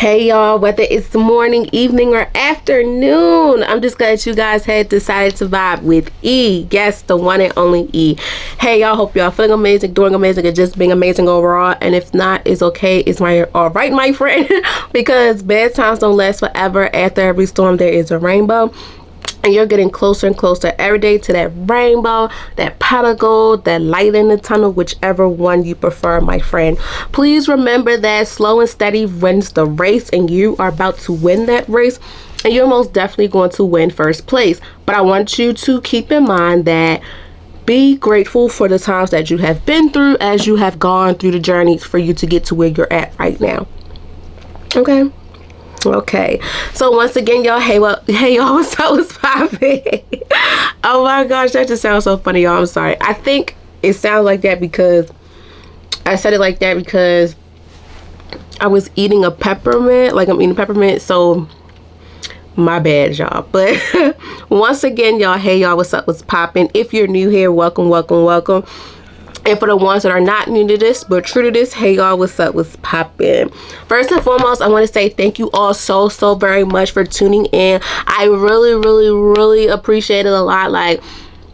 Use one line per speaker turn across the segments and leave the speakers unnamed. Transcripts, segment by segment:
Hey y'all, whether it's the morning, evening, or afternoon, I'm just glad you guys had decided to vibe with E. Yes, the one and only E. Hey y'all, hope y'all feeling amazing, doing amazing, and just being amazing overall. And if not, it's okay. It's all right, my friend, because bad times don't last forever. After every storm, there is a rainbow. And you're getting closer and closer every day to that rainbow, that pot of gold, that light in the tunnel, whichever one you prefer, my friend. Please remember that slow and steady wins the race, and you are about to win that race, and you're most definitely going to win first place. But I want you to keep in mind that be grateful for the times that you have been through as you have gone through the journey for you to get to where you're at right now. Okay, so once again, y'all, hey y'all, what's up, what's poppin'? Oh my gosh, that just sounds so funny, y'all. I'm sorry. I think it sounds like that because I said it like that because I was eating a peppermint, like I'm eating peppermint, so my bad, y'all. But once again, y'all, hey y'all, what's up, what's poppin'? If you're new here, welcome. And for the ones that are not new to this but true to this, hey y'all, what's up, what's poppin'? First and foremost, I want to say thank you all so very much for tuning in. I really appreciate it a lot. Like,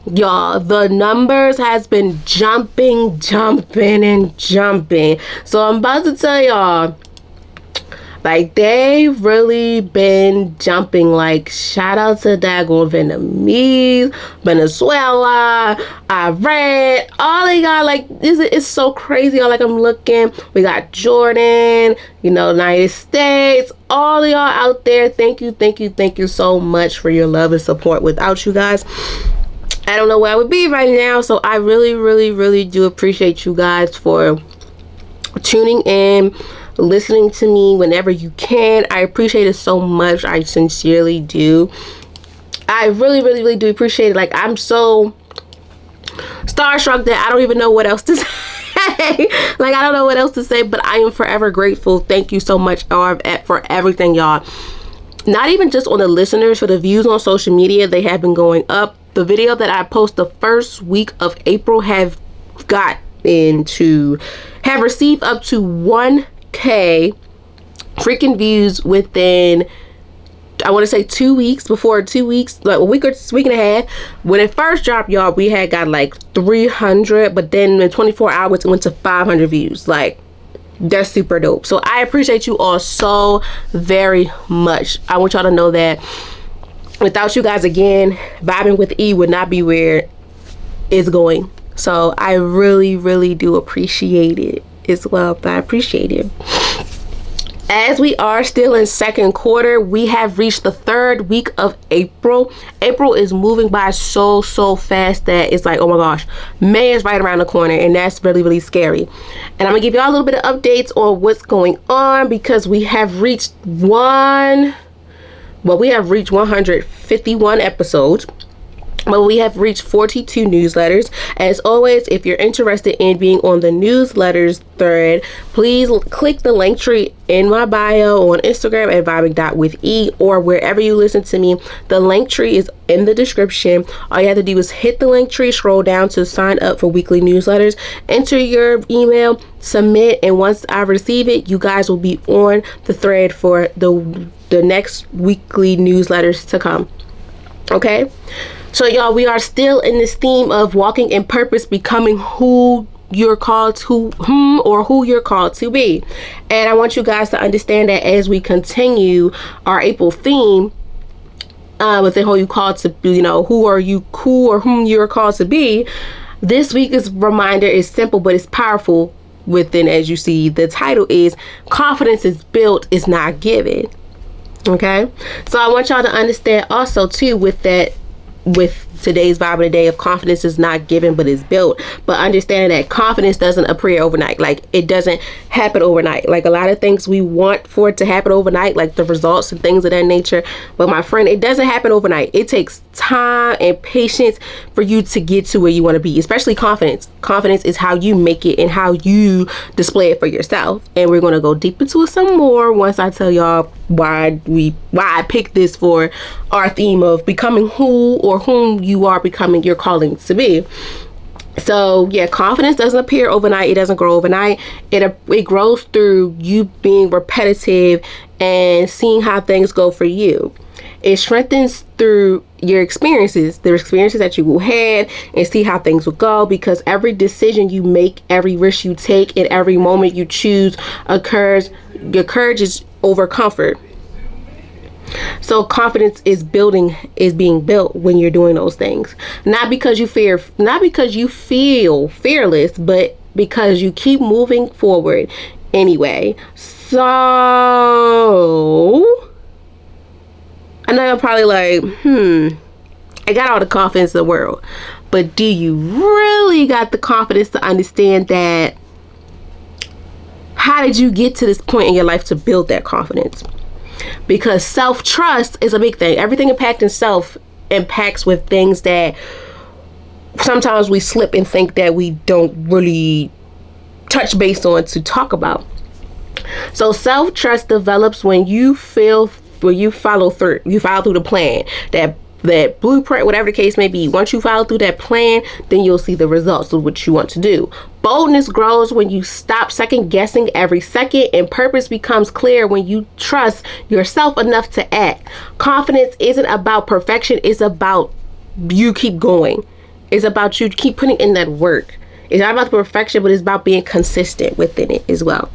y'all, the numbers has been jumping. So I'm about to tell y'all, like, they've really been jumping. Like, shout out to daggone Vietnamese, Venezuela, Iran, all of y'all. Like, it's so crazy, y'all. Like, I'm looking, we got Jordan, United States, all of y'all out there. Thank you so much for your love and support. Without you guys, I don't know where I would be right now. So I really do appreciate you guys for tuning in, listening to me whenever you can. I appreciate it so much. I sincerely do. I really do appreciate it. Like, I'm so starstruck that I don't even know what else to say. Like, I don't know what else to say, but I am forever grateful. Thank you so much for everything, y'all. Not even just on the listeners, for the views on social media. They have been going up. The video that I post the first week of April have received up to 1K freaking views within, I want to say 2 weeks, like a week and a half. When it first dropped, y'all, we had got like 300, but then in 24 hours it went to 500 views. Like, that's super dope. So I appreciate you all so very much. I want y'all to know that without you guys, again, vibing with E would not be where it's going. So I really do appreciate it as well. But I appreciate it. As we are still in second quarter, we have reached the third week of April. April is moving by so fast that it's like, oh my gosh, May is right around the corner, and that's really scary. And I'm gonna give y'all a little bit of updates on what's going on, because we have reached 151 episodes. But we have reached 42 newsletters. As always, if you're interested in being on the newsletters thread, please click the link tree in my bio on Instagram at vibing.with.e, or wherever you listen to me. The link tree is in the description. All you have to do is hit the link tree, scroll down to sign up for weekly newsletters, enter your email, submit, and once I receive it, you guys will be on the thread for the next weekly newsletters to come. Okay? So y'all, we are still in this theme of walking in purpose, becoming who you're called to, who you're called to be. And I want you guys to understand that as we continue our April theme, with the whole you called to, who or whom you're called to be, this week's reminder is simple, but it's powerful. Within, as you see, the title is Confidence is Built, Is Not Given. Okay? So I want y'all to understand also too, with today's vibe of the day of confidence is not given but is built, but understanding that confidence doesn't appear overnight. Like, it doesn't happen overnight. Like, a lot of things we want for it to happen overnight, like the results and things of that nature, but my friend, it doesn't happen overnight. It takes time and patience for you to get to where you want to be, especially confidence. Confidence is how you make it and how you display it for yourself, and we're going to go deep into it some more once I tell y'all why I picked this for our theme of becoming who or whom you are becoming, your calling to be. So yeah, confidence doesn't appear overnight. It doesn't grow overnight. It grows through you being repetitive and seeing how things go for you. It strengthens through your experiences, the experiences that you will have, and see how things will go, because every decision you make, every risk you take, and every moment you choose your courage is over comfort. So confidence is being built when you're doing those things. Not because you feel fearless, but because you keep moving forward anyway. So I know you're probably like, I got all the confidence in the world. But do you really got the confidence to understand that? How did you get to this point in your life to build that confidence? Because self-trust is a big thing. Everything impacting self impacts with things that sometimes we slip and think that we don't really touch base on to talk about. So self-trust develops when you follow through the plan, that blueprint, whatever the case may be. Once you follow through that plan, then you'll see the results of what you want to do. Boldness grows when you stop second guessing every second, and purpose becomes clear when you trust yourself enough to act. Confidence isn't about perfection. It's about you keep going. It's about you keep putting in that work. It's not about the perfection, but it's about being consistent within it as well.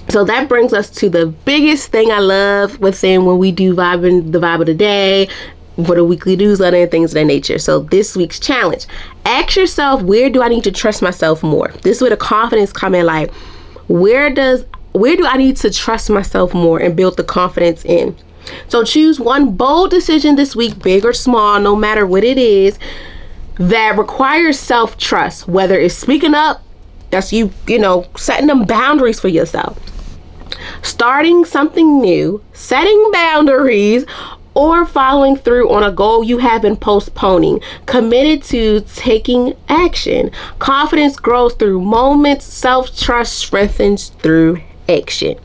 So that brings us to the biggest thing I love within when we do the vibe of the day, for the weekly newsletter and things of that nature. So this week's challenge: ask yourself, where do I need to trust myself more? This is where the confidence come in. Like, where do I need to trust myself more and build the confidence in? So choose one bold decision this week, big or small, no matter what it is, that requires self-trust. Whether it's speaking up, that's you setting them boundaries for yourself, starting something new, setting boundaries, or following through on a goal you have been postponing. Committed to taking action. Confidence grows through moments. Self-trust strengthens through action.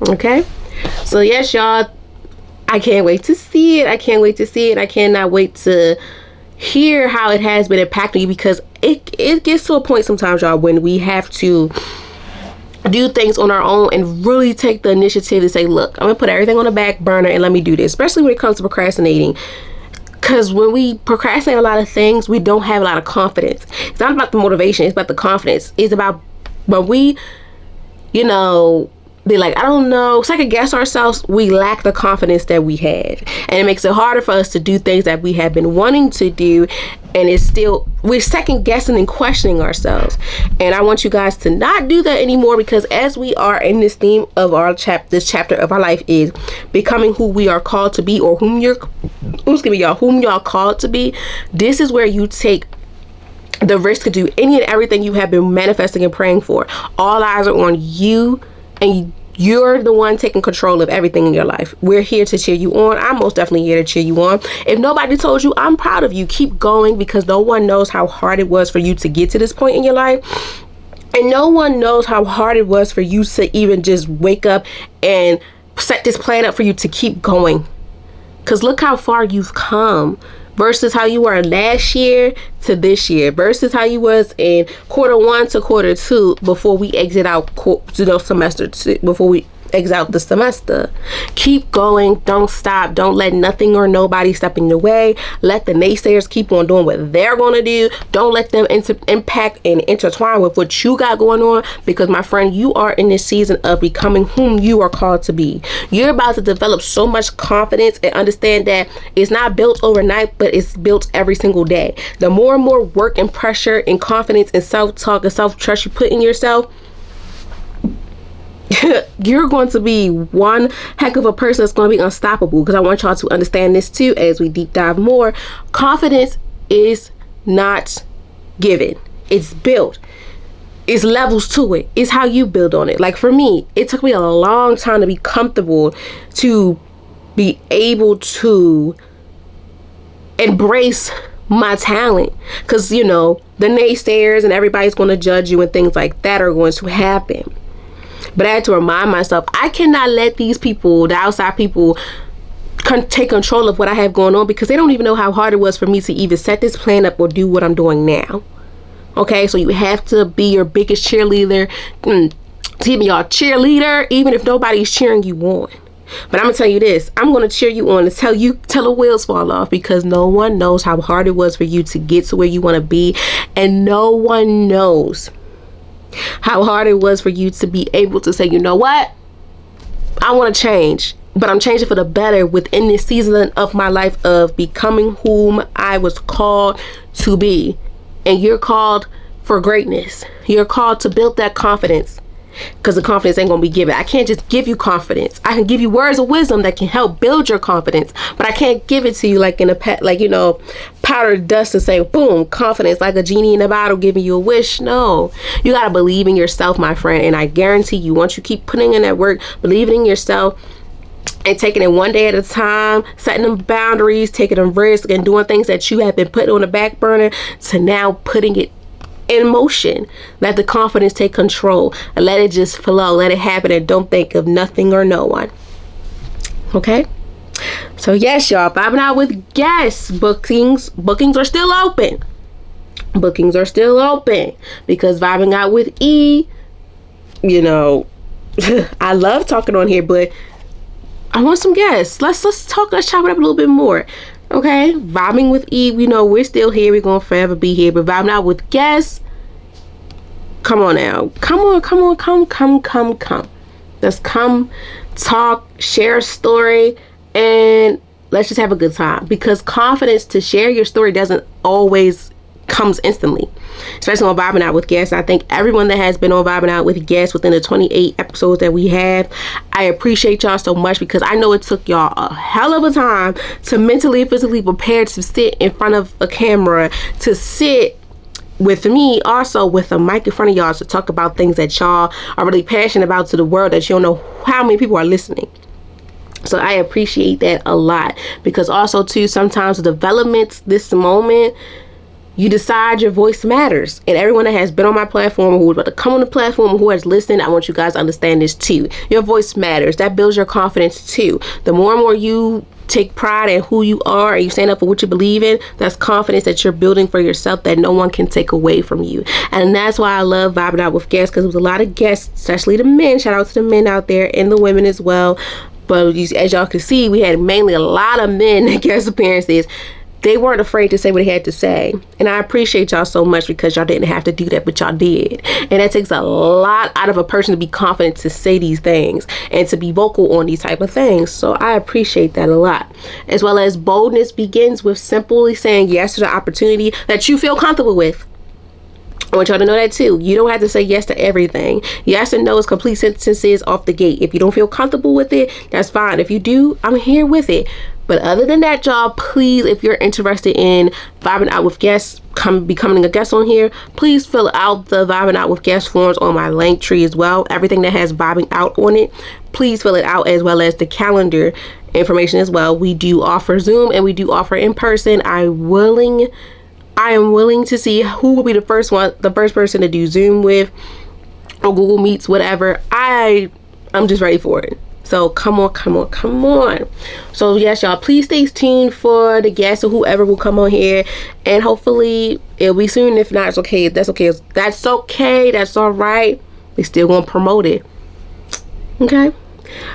Okay? So yes, y'all, I can't wait to see it. I cannot wait to hear how it has been impacting you, because it gets to a point sometimes, y'all, when we have to do things on our own and really take the initiative to say, look, I'm gonna put everything on the back burner and let me do this, especially when it comes to procrastinating. Because when we procrastinate a lot of things, we don't have a lot of confidence. It's not about the motivation, it's about the confidence. It's about when we be like, I don't know, second guess ourselves, we lack the confidence that we have, and it makes it harder for us to do things that we have been wanting to do, and we're second guessing and questioning ourselves. And I want you guys to not do that anymore, because as we are in this theme of this chapter of our life is becoming who we are called to be, or whom y'all called to be. This is where you take the risk to do any and everything you have been manifesting and praying for. All eyes are on you, and you're the one taking control of everything in your life. We're here to cheer you on. I'm most definitely here to cheer you on. If nobody told you, I'm proud of you. Keep going, because no one knows how hard it was for you to get to this point in your life. And no one knows how hard it was for you to even just wake up and set this plan up for you to keep going. Because look how far you've come, versus how you were last year to this year, versus how you was in quarter 1 to quarter 2 before we exit out semester 2, before we exit out the semester. Keep going. Don't stop. Don't let nothing or nobody step in your way. Let the naysayers keep on doing what they're going to do. Don't let them impact and intertwine with what you got going on, because my friend, you are in this season of becoming whom you are called to be. You're about to develop so much confidence, and understand that it's not built overnight, but it's built every single day. The more and more work and pressure and confidence and self-talk and self-trust you put in yourself, you're going to be one heck of a person that's going to be unstoppable. Because I want y'all to understand this too as we deep dive more. Confidence is not given, it's built. It's levels to it. It's how you build on it. Like for me, it took me a long time to be comfortable to be able to embrace my talent, because the naysayers and everybody's going to judge you and things like that are going to happen. But I had to remind myself, I cannot let these people, the outside people, take control of what I have going on, because they don't even know how hard it was for me to even set this plan up or do what I'm doing now. Okay, so you have to be your biggest cheerleader. Excuse me, y'all, cheerleader, even if nobody's cheering you on. But I'm gonna tell you this, I'm gonna cheer you on till the wheels fall off, because no one knows how hard it was for you to get to where you want to be, and no one knows how hard it was for you to be able to say, you know what, I want to change, but I'm changing for the better within this season of my life of becoming whom I was called to be. And you're called for greatness. You're called to build that confidence, because the confidence ain't gonna be given. I can't just give you confidence. I can give you words of wisdom that can help build your confidence, but I can't give it to you like in a powdered dust and say, boom, confidence, like a genie in a bottle giving you a wish. No, you gotta believe in yourself, my friend. And I guarantee you, once you keep putting in that work, believing in yourself, and taking it one day at a time, setting them boundaries, taking them risks, and doing things that you have been putting on the back burner, to now putting it in motion. Let the confidence take control and let it just flow. Let it happen, and don't think of nothing or no one. Okay? So yes, y'all, vibing out with guests. Bookings are still open. Bookings are still open, because vibing out with E, I love talking on here, but I want some guests. Let's chop it up a little bit more. Okay, vibing with E, we know we're still here. We're gonna forever be here. But vibing out with guests, come on now. Come on. Let's come, talk, share a story, and let's just have a good time. Because confidence to share your story doesn't always comes instantly, especially on vibing out with guests. I think everyone that has been on vibing out with guests within the 28 episodes that we have, I appreciate y'all so much, because I know it took y'all a hell of a time to mentally and physically prepare to sit in front of a camera, to sit with me also with a mic in front of y'all, to talk about things that y'all are really passionate about to the world that you don't know how many people are listening. So I appreciate that a lot, because also too, sometimes the developments, this moment, you decide your voice matters. And everyone that has been on my platform, who is about to come on the platform, who has listened, I want you guys to understand this too. Your voice matters. That builds your confidence too. The more and more you take pride in who you are and you stand up for what you believe in, that's confidence that you're building for yourself that no one can take away from you. And that's why I love vibing out with guests, because it was a lot of guests, especially the men. Shout out to the men out there and the women as well. But as y'all can see, we had mainly a lot of men guest appearances. They weren't afraid to say what they had to say. And I appreciate y'all so much, because y'all didn't have to do that, but y'all did. And that takes a lot out of a person to be confident to say these things and to be vocal on these type of things. So I appreciate that a lot. As well as boldness begins with simply saying yes to the opportunity that you feel comfortable with. I want y'all to know that too. You don't have to say yes to everything. Yes and no is complete sentences off the gate. If you don't feel comfortable with it, that's fine. If you do, I'm here with it. But other than that, y'all, please, if you're interested in vibing out with guests, becoming a guest on here, please fill out the vibing out with guest forms on my link tree as well. Everything that has vibing out on it, please fill it out, as well as the calendar information as well. We do offer Zoom and we do offer in person. I am willing to see who will be the first person to do Zoom with, or Google Meets, whatever. I'm just ready for it. So come on. So yes, y'all, please stay tuned for the guests or whoever will come on here, and hopefully it'll be soon. If not, it's okay. That's okay. That's all right. We still gonna promote it. Okay.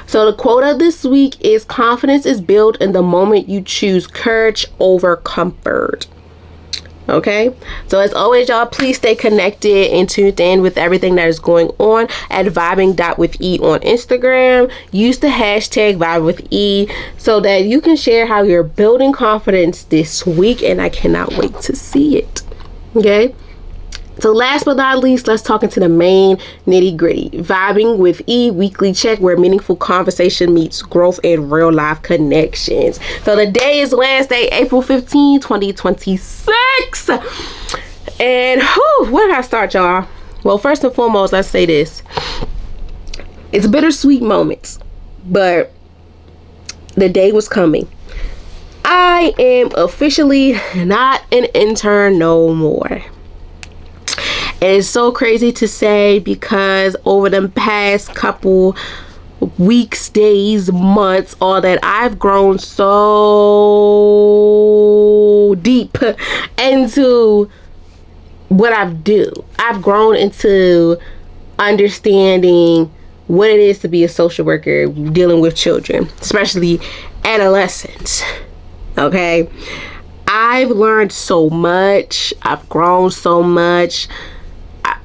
So the quote of this week is: confidence is built in the moment you choose courage over comfort. Okay, so as always, y'all, please stay connected and tuned in with everything that is going on at vibing.with.e on Instagram. Use the hashtag #VibeWithE so that you can share how you're building confidence this week, and I cannot wait to see it. Okay, so last but not least, let's talk into the main nitty gritty. Vibing with E weekly check, where meaningful conversation meets growth and real life connections. So the day is Wednesday, April 15, 2026. And where did I start, y'all? Well, first and foremost, let's say this. It's bittersweet moments, but the day was coming. I am officially not an intern no more. And it's so crazy to say, because over the past couple weeks, days, months, all that, I've grown so deep into what I've grown into understanding what it is to be a social worker dealing with children, especially adolescents. Okay, I've learned so much. I've grown so much.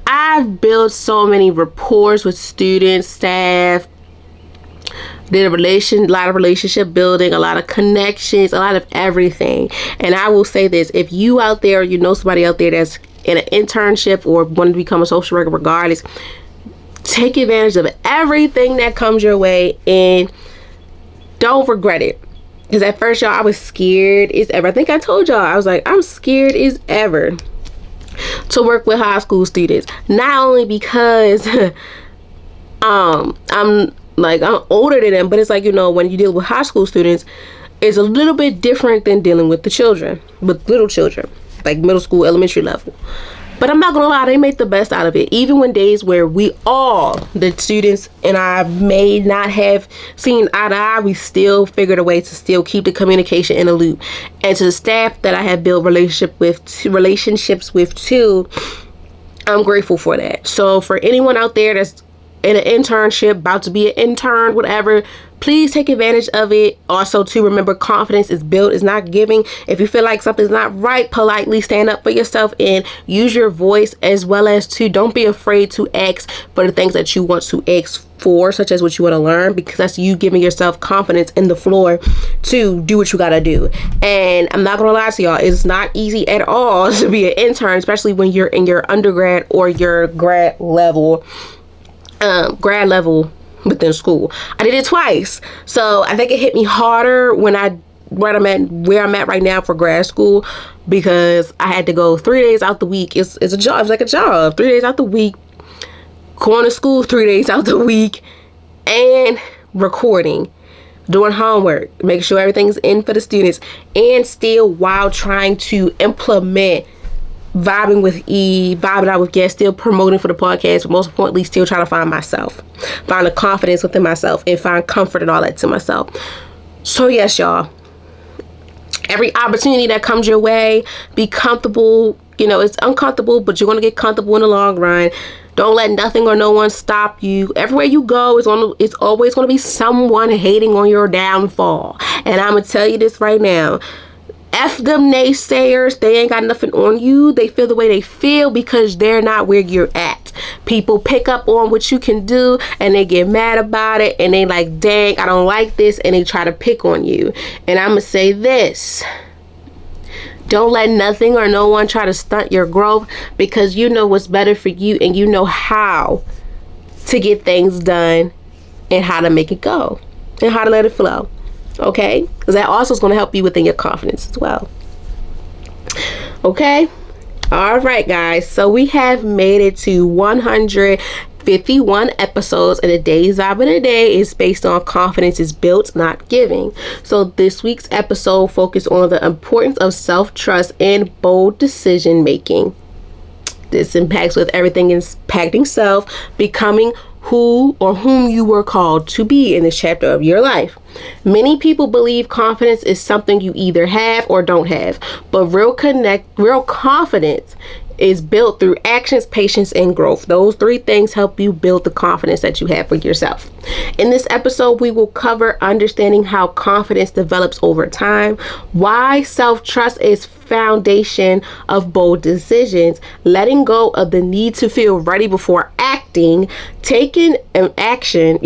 I've built so many rapports with students, staff, did a lot of relationship building, a lot of connections, a lot of everything. And I will say this, if you out there, you know somebody out there that's in an internship or want to become a social worker, regardless, take advantage of everything that comes your way and don't regret it. Because at first, y'all, I was scared as ever. I think I told y'all, I was like, I'm scared as ever to work with high school students. Not only because I'm older than them, but it's like, you know, when you deal with high school students, it's a little bit different than dealing with the children, with little children, like middle school, elementary level. But I'm not gonna lie, they make the best out of it. Even when days where we all, the students and I, may not have seen eye to eye, we still figured a way to still keep the communication in a loop. And to the staff that I have built relationships with too, I'm grateful for that. So for anyone out there that's in an internship, about to be an intern, whatever, please take advantage of it. Also, to remember, confidence is built, it's not giving. If you feel like something's not right, politely stand up for yourself and use your voice, as well as to don't be afraid to ask for the things that you want to ask for, such as what you want to learn, because that's you giving yourself confidence in the floor to do what you gotta do. And I'm not gonna lie to y'all, it's not easy at all to be an intern, especially when you're in your undergrad or your grad level within school. I did it twice, so I think it hit me harder where I'm at right now for grad school, because I had to go 3 days out the week. It's a job. It's like a job. 3 days out the week, going to school 3 days out the week, and recording, doing homework, making sure everything's in for the students, and still while trying to implement vibing out with guests, still promoting for the podcast, but most importantly, still trying to find the confidence within myself, and find comfort and all that to myself. So yes, y'all, every opportunity that comes your way, be comfortable. You know, it's uncomfortable, but you're going to get comfortable in the long run. Don't let nothing or no one stop you. Everywhere you go, it's always going to be someone hating on your downfall. And I'm going to tell you this right now. F them naysayers. They ain't got nothing on you. They feel the way they feel because they're not where you're at. People pick up on what you can do and they get mad about it, and they like, dang, I don't like this, and they try to pick on you. And I'm gonna say this: don't let nothing or no one try to stunt your growth, because you know what's better for you, and you know how to get things done and how to make it go and how to let it flow. Okay, because that also is going to help you within your confidence as well. Okay, all right, guys, so we have made it to 151 episodes, and today's vibe of the day is based on confidence is built, not giving. So this week's episode focused on the importance of self-trust and bold decision making. This impacts with everything impacting self, becoming who or whom you were called to be in this chapter of your life. Many people believe confidence is something you either have or don't have, but real confidence is built through actions, patience, and growth. Those three things help you build the confidence that you have for yourself. In this episode, we will cover understanding how confidence develops over time, why self-trust is foundation of bold decisions, letting go of the need to feel ready before acting, taking action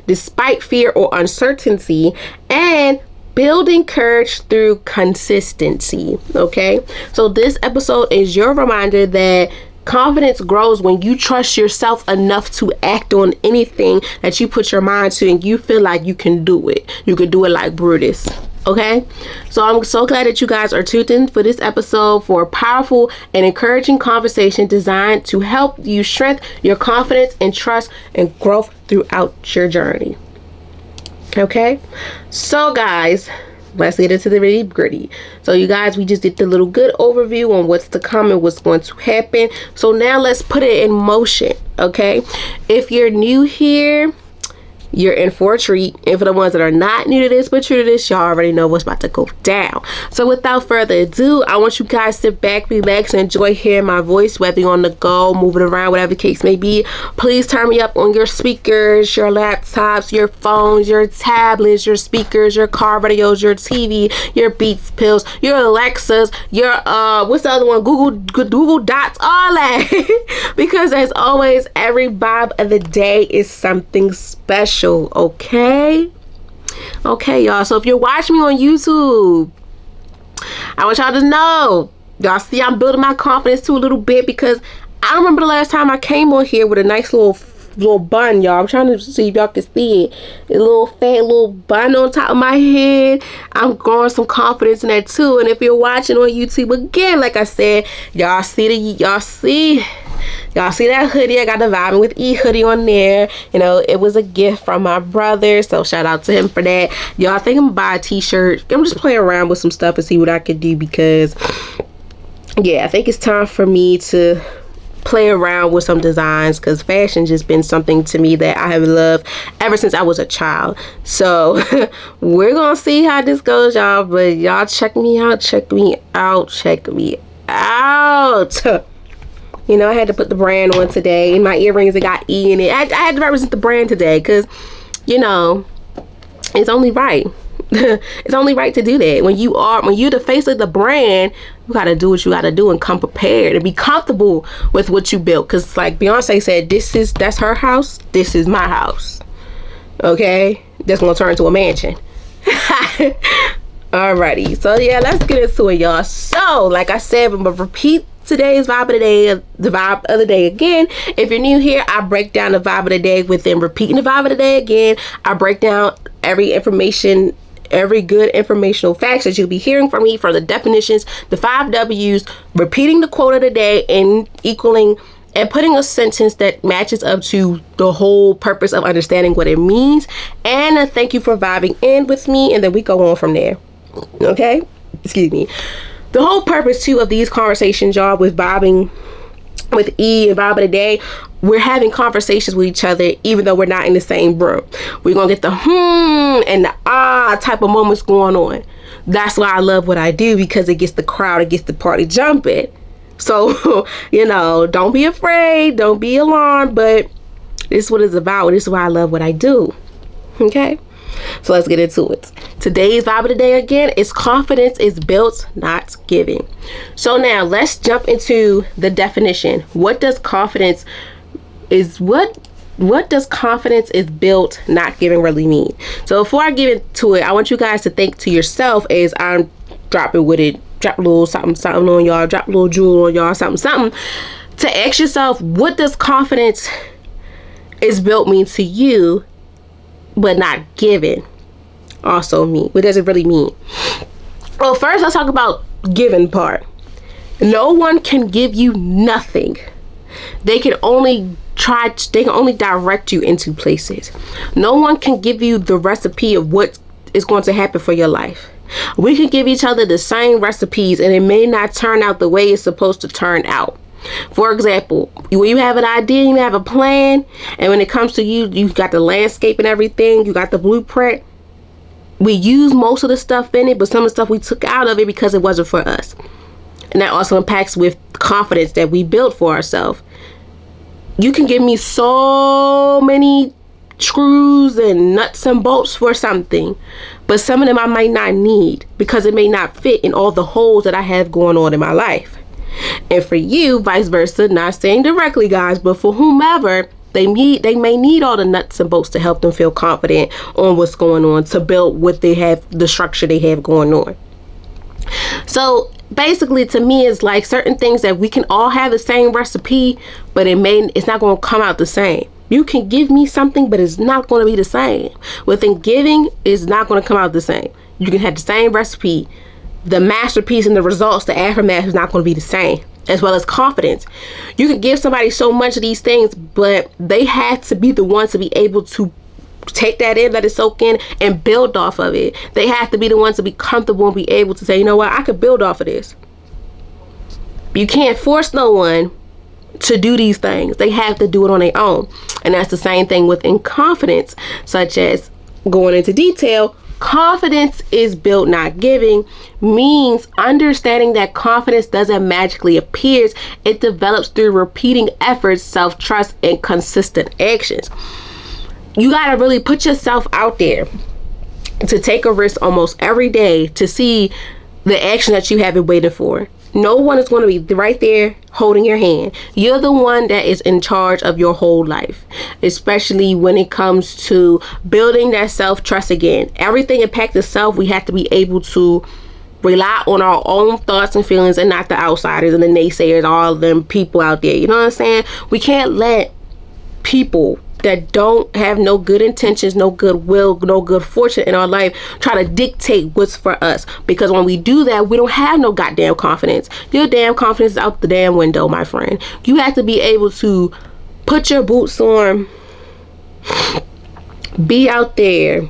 despite fear or uncertainty, and building courage through consistency. Okay, so this episode is your reminder that confidence grows when you trust yourself enough to act on anything that you put your mind to, and you feel like you can do it. You can do it like Brutus. Okay, so I'm so glad that you guys are tuned in for this episode for a powerful and encouraging conversation designed to help you strengthen your confidence and trust and growth throughout your journey. Okay, so guys, let's get into the nitty gritty. So you guys, we just did the little good overview on what's to come and what's going to happen. So now let's put it in motion. Okay, if you're new here, you're in for a treat. And for the ones that are not new to this but true to this, y'all already know what's about to go down. So without further ado, I want you guys to sit back, relax, and enjoy hearing my voice, whether you're on the go, moving around, whatever the case may be. Please turn me up on your speakers, your laptops, your phones, your tablets, your speakers, your car radios, your TV, your Beats pills, your Alexas, your what's the other one, Google Dots, all that. Because as always, every vibe of the day is something special. Okay, y'all. So if you're watching me on YouTube, I want y'all to know, y'all see I'm building my confidence too a little bit, because I remember the last time I came on here with a nice little bun, y'all. I'm trying to see if y'all can see it. A little fat little bun on top of my head. I'm growing some confidence in that too. And if you're watching on YouTube, again, like I said, y'all see that hoodie. I got the Vibing with E hoodie on there. You know, it was a gift from my brother, so shout out to him for that. Y'all, I think I'm gonna buy a t-shirt. I'm just playing around with some stuff and see what I could do, because yeah, I think it's time for me to play around with some designs, because fashion just been something to me that I have loved ever since I was a child. So we're gonna see how this goes, y'all. But y'all check me out. You know, I had to put the brand on today. In my earrings, it got E in it. I had to represent the brand today, because, you know, it's only right. It's only right to do that. When you're the face of the brand, you gotta do what you gotta do and come prepared and be comfortable with what you built. Because like Beyonce said, that's her house, this is my house. Okay? That's gonna turn into a mansion. Alrighty, so yeah, let's get into it, y'all. So like I said, I'm gonna repeat today's vibe of the day, the vibe of the day again. If you're new here, I break down the vibe of the day within repeating the vibe of the day again. I break down every good informational facts that you'll be hearing from me, for the definitions, the 5 W's, repeating the quote of the day, and equaling and putting a sentence that matches up to the whole purpose of understanding what it means. And a thank you for vibing in with me, and then we go on from there. Okay? Excuse me. The whole purpose too of these conversations, y'all, with vibing with E and vibe of the day, we're having conversations with each other even though we're not in the same room. We're gonna get the and the type of moments going on. That's why I love what I do, because it gets the crowd, it gets the party jumping. So you know, don't be afraid, don't be alarmed, but this is what it's about. This is why I love what I do. Okay, so let's get into it. Today's vibe of the day again is confidence is built, not given. So now let's jump into the definition. What does confidence is built, not given really mean? So before I get into it, I want you guys to think to yourself as I'm dropping with it. Drop a little something on y'all, drop a little jewel on y'all, something, to ask yourself, what does confidence is built mean to you, but not given also mean? What does it really mean? Well, first let's talk about given part. No one can give you nothing. They can only direct you into places. No one can give you the recipe of what is going to happen for your life. We can give each other the same recipes, and it may not turn out the way it's supposed to turn out. For example, when you have an idea, you have a plan, and when it comes to you got the landscape and everything, you got the blueprint. We use most of the stuff in it, but some of the stuff we took out of it because it wasn't for us. And that also impacts with confidence that we built for ourselves. You can give me so many screws and nuts and bolts for something, but some of them I might not need because it may not fit in all the holes that I have going on in my life. And for you, vice versa, not saying directly, guys, but for whomever, they may need all the nuts and bolts to help them feel confident on what's going on, to build what they have, the structure they have going on. So basically, to me, it's like certain things that we can all have the same recipe, but it's not going to come out the same. You can give me something, but it's not going to be the same. Within giving, it's not going to come out the same. You can have the same recipe. The masterpiece and the results, the aftermath, is not going to be the same. As well as confidence. You can give somebody so much of these things, but they have to be the ones to be able to take that in, let it soak in, and build off of it. They have to be the ones to be comfortable and be able to say, you know what, I could build off of this. You can't force no one to do these things. They have to do it on their own. And that's the same thing within confidence, such as going into detail. Confidence is built, not giving, means understanding that confidence doesn't magically appear. It develops through repeating efforts, self-trust, and consistent actions. You got to really put yourself out there to take a risk almost every day to see the action that you have been waiting for. No one is going to be right there holding your hand. You're the one that is in charge of your whole life, especially when it comes to building that self-trust again. Everything impacts the self. We have to be able to rely on our own thoughts and feelings and not the outsiders and the naysayers, all of them people out there. You know what I'm saying? We can't let people that don't have no good intentions, no goodwill, no good fortune in our life try to dictate what's for us. Because when we do that, we don't have no goddamn confidence. Your damn confidence is out the damn window, my friend. You have to be able to put your boots on, be out there,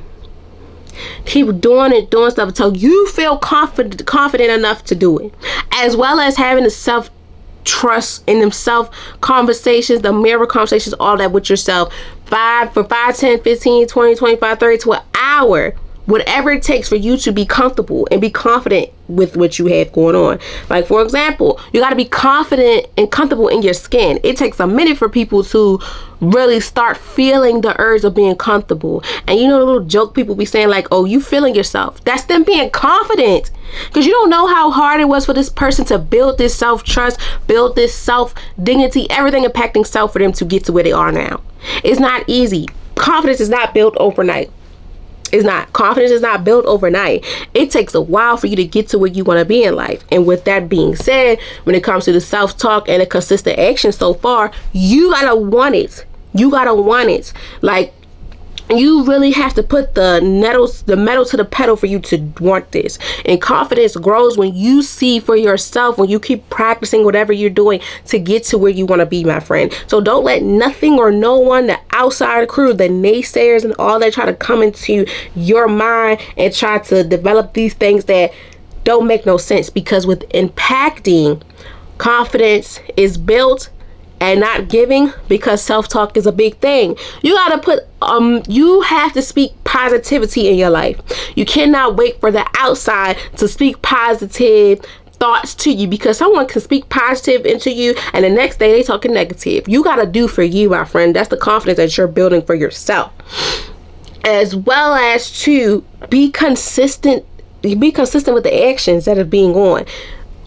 keep doing stuff until you feel confident enough to do it, as well as having the self-trust in them self-conversations, the mirror conversations, all that with yourself, 5, 10, 15, 20, 25, 30 to an hour, whatever it takes for you to be comfortable and be confident with what you have going on. Like, for example, you got to be confident and comfortable in your skin. It takes a minute for people to really start feeling the urge of being comfortable. And you know the little joke people be saying, like, oh, you feeling yourself. That's them being confident, because you don't know how hard it was for this person to build this self-trust, build this self-dignity, everything impacting self for them to get to where they are now. It's not easy. Confidence is not built overnight. It's not. Confidence is not built overnight. It takes a while for you to get to where you want to be in life. And with that being said, when it comes to the self-talk and the consistent action so far, you gotta want it. You gotta want it. Like, you really have to put the metal to the pedal for you to want this. And confidence grows when you see for yourself, when you keep practicing whatever you're doing to get to where you want to be, my friend. So don't let nothing or no one, the outside crew, the naysayers and all that, try to come into your mind and try to develop these things that don't make no sense. Because with impacting, confidence is built and not giving, because self-talk is a big thing. You gotta put you have to speak positivity in your life. You cannot wait for the outside to speak positive thoughts to you, because someone can speak positive into you and the next day they talking negative. You gotta do for you, my friend. That's the confidence that you're building for yourself, as well as to be consistent. Be consistent with the actions that are being on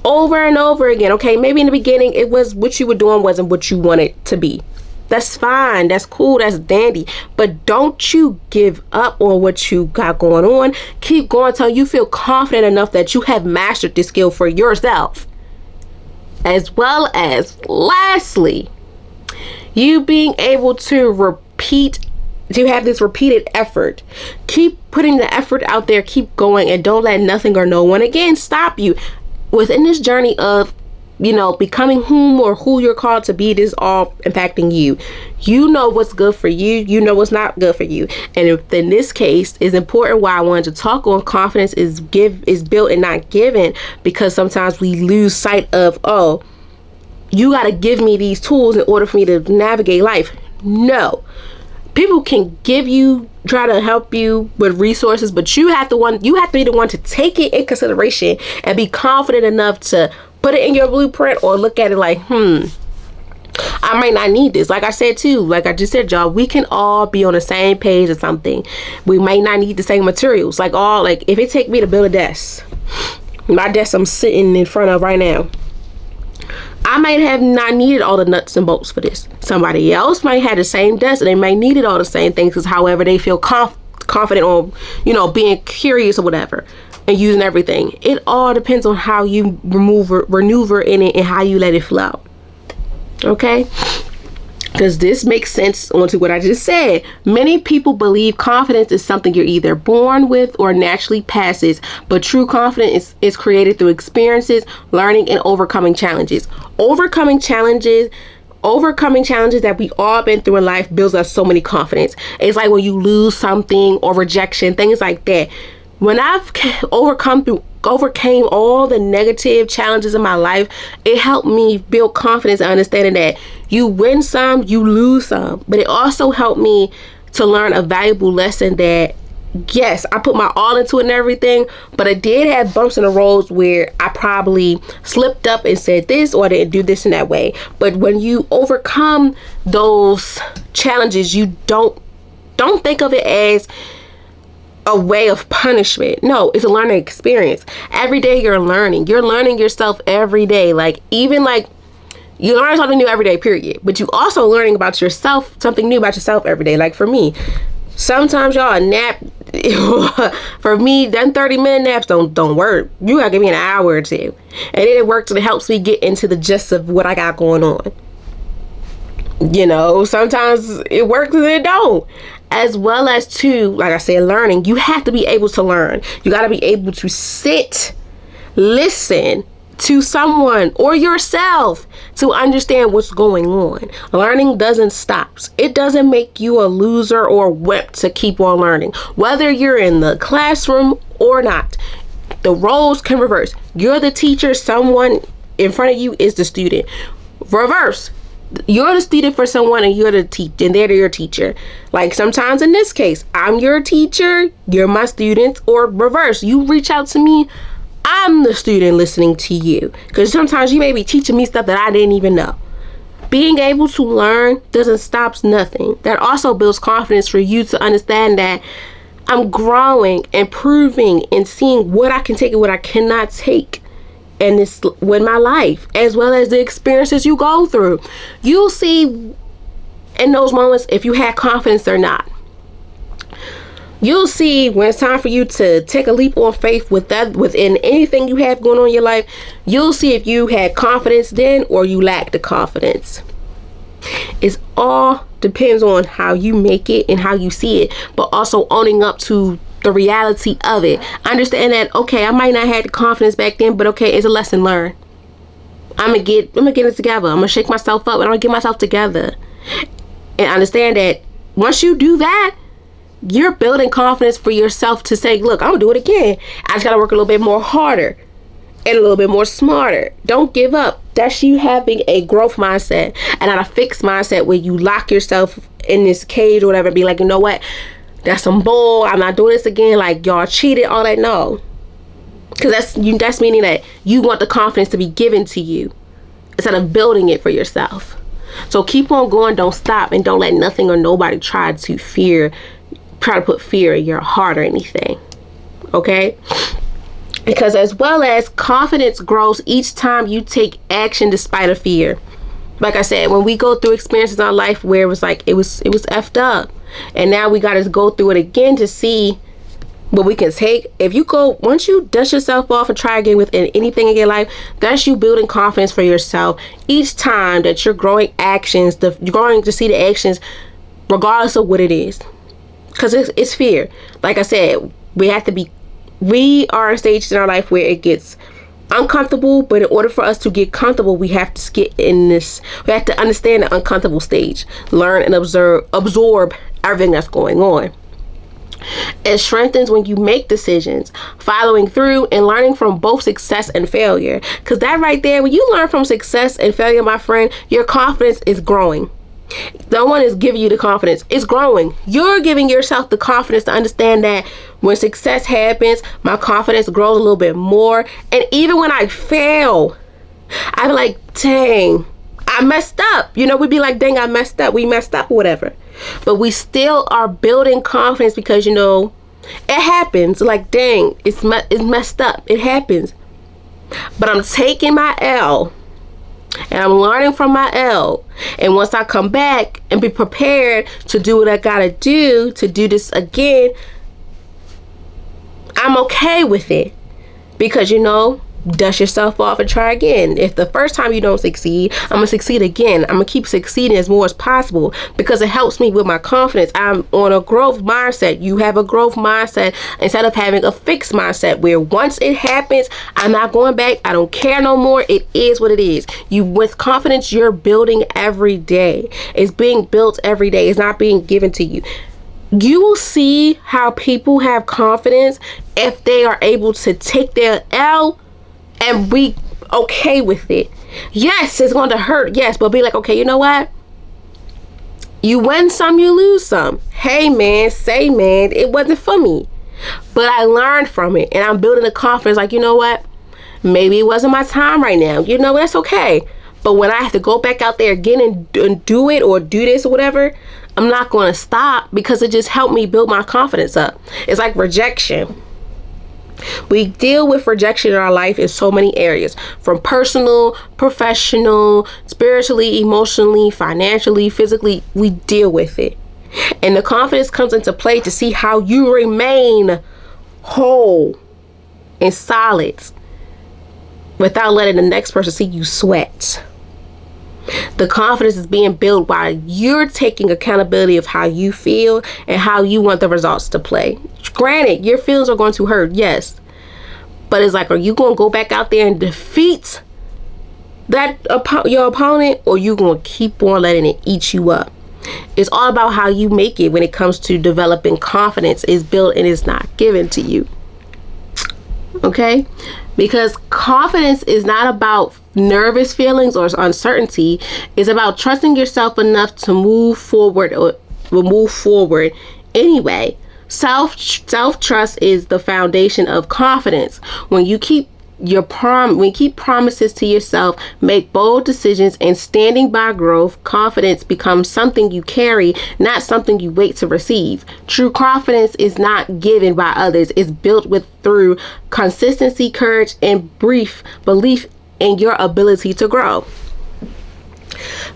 over and over again. Okay, maybe in the beginning it was what you were doing wasn't what you wanted to be. That's fine, that's cool, that's dandy, but don't you give up on what you got going on. Keep going until you feel confident enough that you have mastered this skill for yourself. As well as, lastly, you being able to have this repeated effort. Keep putting the effort out there, keep going, and don't let nothing or no one again stop you within this journey of, you know, becoming who you're called to be. This is all impacting you. You know what's good for you. You know what's not good for you. And if, in this case, is important why I wanted to talk on confidence is built and not given, because sometimes we lose sight of, oh, you got to give me these tools in order for me to navigate life. No. People can try to help you with resources, but you have to be the one to take it in consideration and be confident enough to put it in your blueprint, or look at it like, I might not need this. Like I said too, like I just said, y'all, we can all be on the same page or something. We might not need the same materials. Like if it take me to build a desk, my desk I'm sitting in front of right now, I might have not needed all the nuts and bolts for this. Somebody else might have the same desk and they might needed all the same things, because however they feel confident on, you know, being curious or whatever and using everything. It all depends on how you maneuver in it and how you let it flow. Okay? Because this makes sense onto what I just said. Many people believe confidence is something you're either born with or naturally passes, but true confidence is created through experiences, learning, and overcoming challenges. Overcoming challenges that we all been through in life builds us so many confidence. It's like when you lose something or rejection, things like that. When I've overcome through overcame all the negative challenges in my life, it helped me build confidence and understanding that you win some, you lose some. But it also helped me to learn a valuable lesson that, yes, I put my all into it and everything, but I did have bumps in the roads where I probably slipped up and said this or I didn't do this in that way. But when you overcome those challenges, you don't think of it as a way of punishment. No, it's a learning experience. Every day you're learning yourself every day. Like, even like, you learn something new every day, period. But you also learning about yourself, something new about yourself every day. Like for me, sometimes y'all, a nap, for me, them 30-minute naps don't work. You gotta give me an hour or two. And then it works and it helps me get into the gist of what I got going on. You know, sometimes it works and it don't. As well as too, like I said, learning. You have to be able to learn. You gotta be able to sit, listen to someone or yourself to understand what's going on. Learning doesn't stop. It doesn't make you a loser or a wimp to keep on learning. Whether you're in the classroom or not, the roles can reverse. You're the teacher, someone in front of you is the student. Reverse. You're the student for someone and you're the teacher, and they're your teacher. Like sometimes in this case, I'm your teacher, you're my student, or reverse. You reach out to me, I'm the student listening to you. Because sometimes you may be teaching me stuff that I didn't even know. Being able to learn doesn't stop nothing. That also builds confidence for you to understand that I'm growing, improving, and seeing what I can take and what I cannot take in this with my life, as well as the experiences you go through. You'll see in those moments if you had confidence or not. You'll see when it's time for you to take a leap on faith within anything you have going on in your life. You'll see if you had confidence then or you lacked the confidence. It's all depends on how you make it and how you see it, but also owning up to the reality of it. Understand that, okay, I might not have the confidence back then, but okay, it's a lesson learned. I'm gonna get it together. I'm gonna shake myself up and I'm gonna get myself together. And understand that once you do that, you're building confidence for yourself to say, look, I'm gonna do it again. I just gotta work a little bit more harder and a little bit more smarter. Don't give up. That's you having a growth mindset and not a fixed mindset where you lock yourself in this cage or whatever and be like, you know what? That's some bull. I'm not doing this again. Like, y'all cheated, all that. No. Because that's meaning that you want the confidence to be given to you instead of building it for yourself. So keep on going. Don't stop. And don't let nothing or nobody try to put fear in your heart or anything. Okay? Because as well as confidence grows each time you take action despite of fear. Like I said, when we go through experiences in our life where it was like it was effed up, and now we got to go through it again to see what we can take. Once you dust yourself off and try again with anything in your life, that's you building confidence for yourself each time that you're growing actions. You're going to see the actions regardless of what it is, because it's fear. Like I said, we are in stages in our life where it gets uncomfortable, but in order for us to get comfortable, we have to get in this. We have to understand the uncomfortable stage, learn and absorb everything that's going on. It strengthens when you make decisions, following through and learning from both success and failure. Because that right there, when you learn from success and failure, my friend, your confidence is growing. No one is giving you the confidence. It's growing. You're giving yourself the confidence to understand that when success happens, my confidence grows a little bit more. And even when I fail, I'm like, dang, I messed up. You know, we'd be like, dang, I messed up. We messed up or whatever. But we still are building confidence because, you know, it happens. Like, dang, it's messed up. It happens. But I'm taking my L. And I'm learning from my L. And once I come back and be prepared to do what I gotta do to do this again, I'm okay with it. Because, you know, dust yourself off and try again. If the first time you don't succeed, I'm gonna succeed again. I'm gonna keep succeeding as more as possible because it helps me with my confidence. I'm on a growth mindset. You have a growth mindset instead of having a fixed mindset where once it happens, I'm not going back. I don't care no more. It is what it is. With confidence, you're building every day. It's being built every day. It's not being given to you. You will see how people have confidence if they are able to take their L and be okay with it. Yes, it's going to hurt. Yes, but be like, okay, you know what? You win some, you lose some. Hey, man, it wasn't for me. But I learned from it, and I'm building a confidence like, you know what? Maybe it wasn't my time right now. You know, that's okay. But when I have to go back out there again and do it or do this or whatever, I'm not going to stop, because it just helped me build my confidence up. It's like rejection. We deal with rejection in our life in so many areas, from personal, professional, spiritually, emotionally, financially, physically. We deal with it. And the confidence comes into play to see how you remain whole and solid without letting the next person see you sweat. The confidence is being built while you're taking accountability of how you feel and how you want the results to play. Granted, your feelings are going to hurt, yes. But it's like, are you going to go back out there and defeat your opponent, or you going to keep on letting it eat you up? It's all about how you make it when it comes to developing confidence. It's built and it's not given to you. Okay? Because confidence is not about nervous feelings or uncertainty. It's about trusting yourself enough to move forward anyway. Self-trust is the foundation of confidence. When you keep promises to yourself, make bold decisions, and standing by growth, confidence becomes something you carry, not something you wait to receive. True confidence is not given by others. It's built through consistency, courage, and belief in your ability to grow.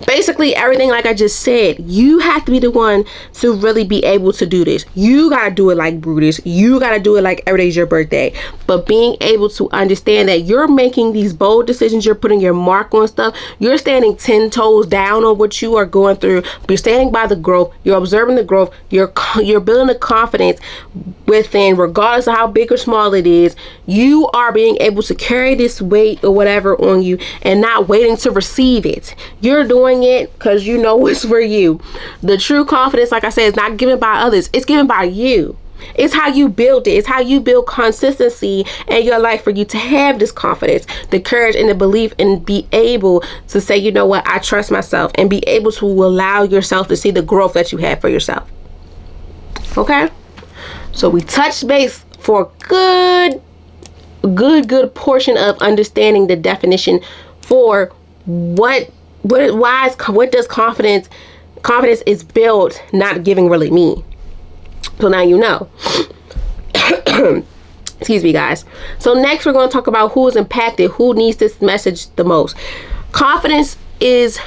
Basically, everything like I just said, you have to be the one to really be able to do this. You got to do it like Brutus. You got to do it like every day's your birthday. But being able to understand that you're making these bold decisions, you're putting your mark on stuff, you're standing 10 toes down on what you are going through. You're standing by the growth. You're observing the growth. You're building the confidence within, regardless of how big or small it is. You are being able to carry this weight or whatever on you and not waiting to receive it. You're doing it because you know it's for you. The true confidence, like I said, is not given by others. It's given by you. It's how you build it. It's how you build consistency in your life for you to have this confidence, the courage and the belief, and be able to say, you know what, I trust myself, and be able to allow yourself to see the growth that you have for yourself. Okay? So we touched base for a good portion of understanding the definition for what does confidence is built, not giving, really mean. So now you know. Excuse me, guys. So next we're going to talk about who is impacted, who needs this message the most. Confidence is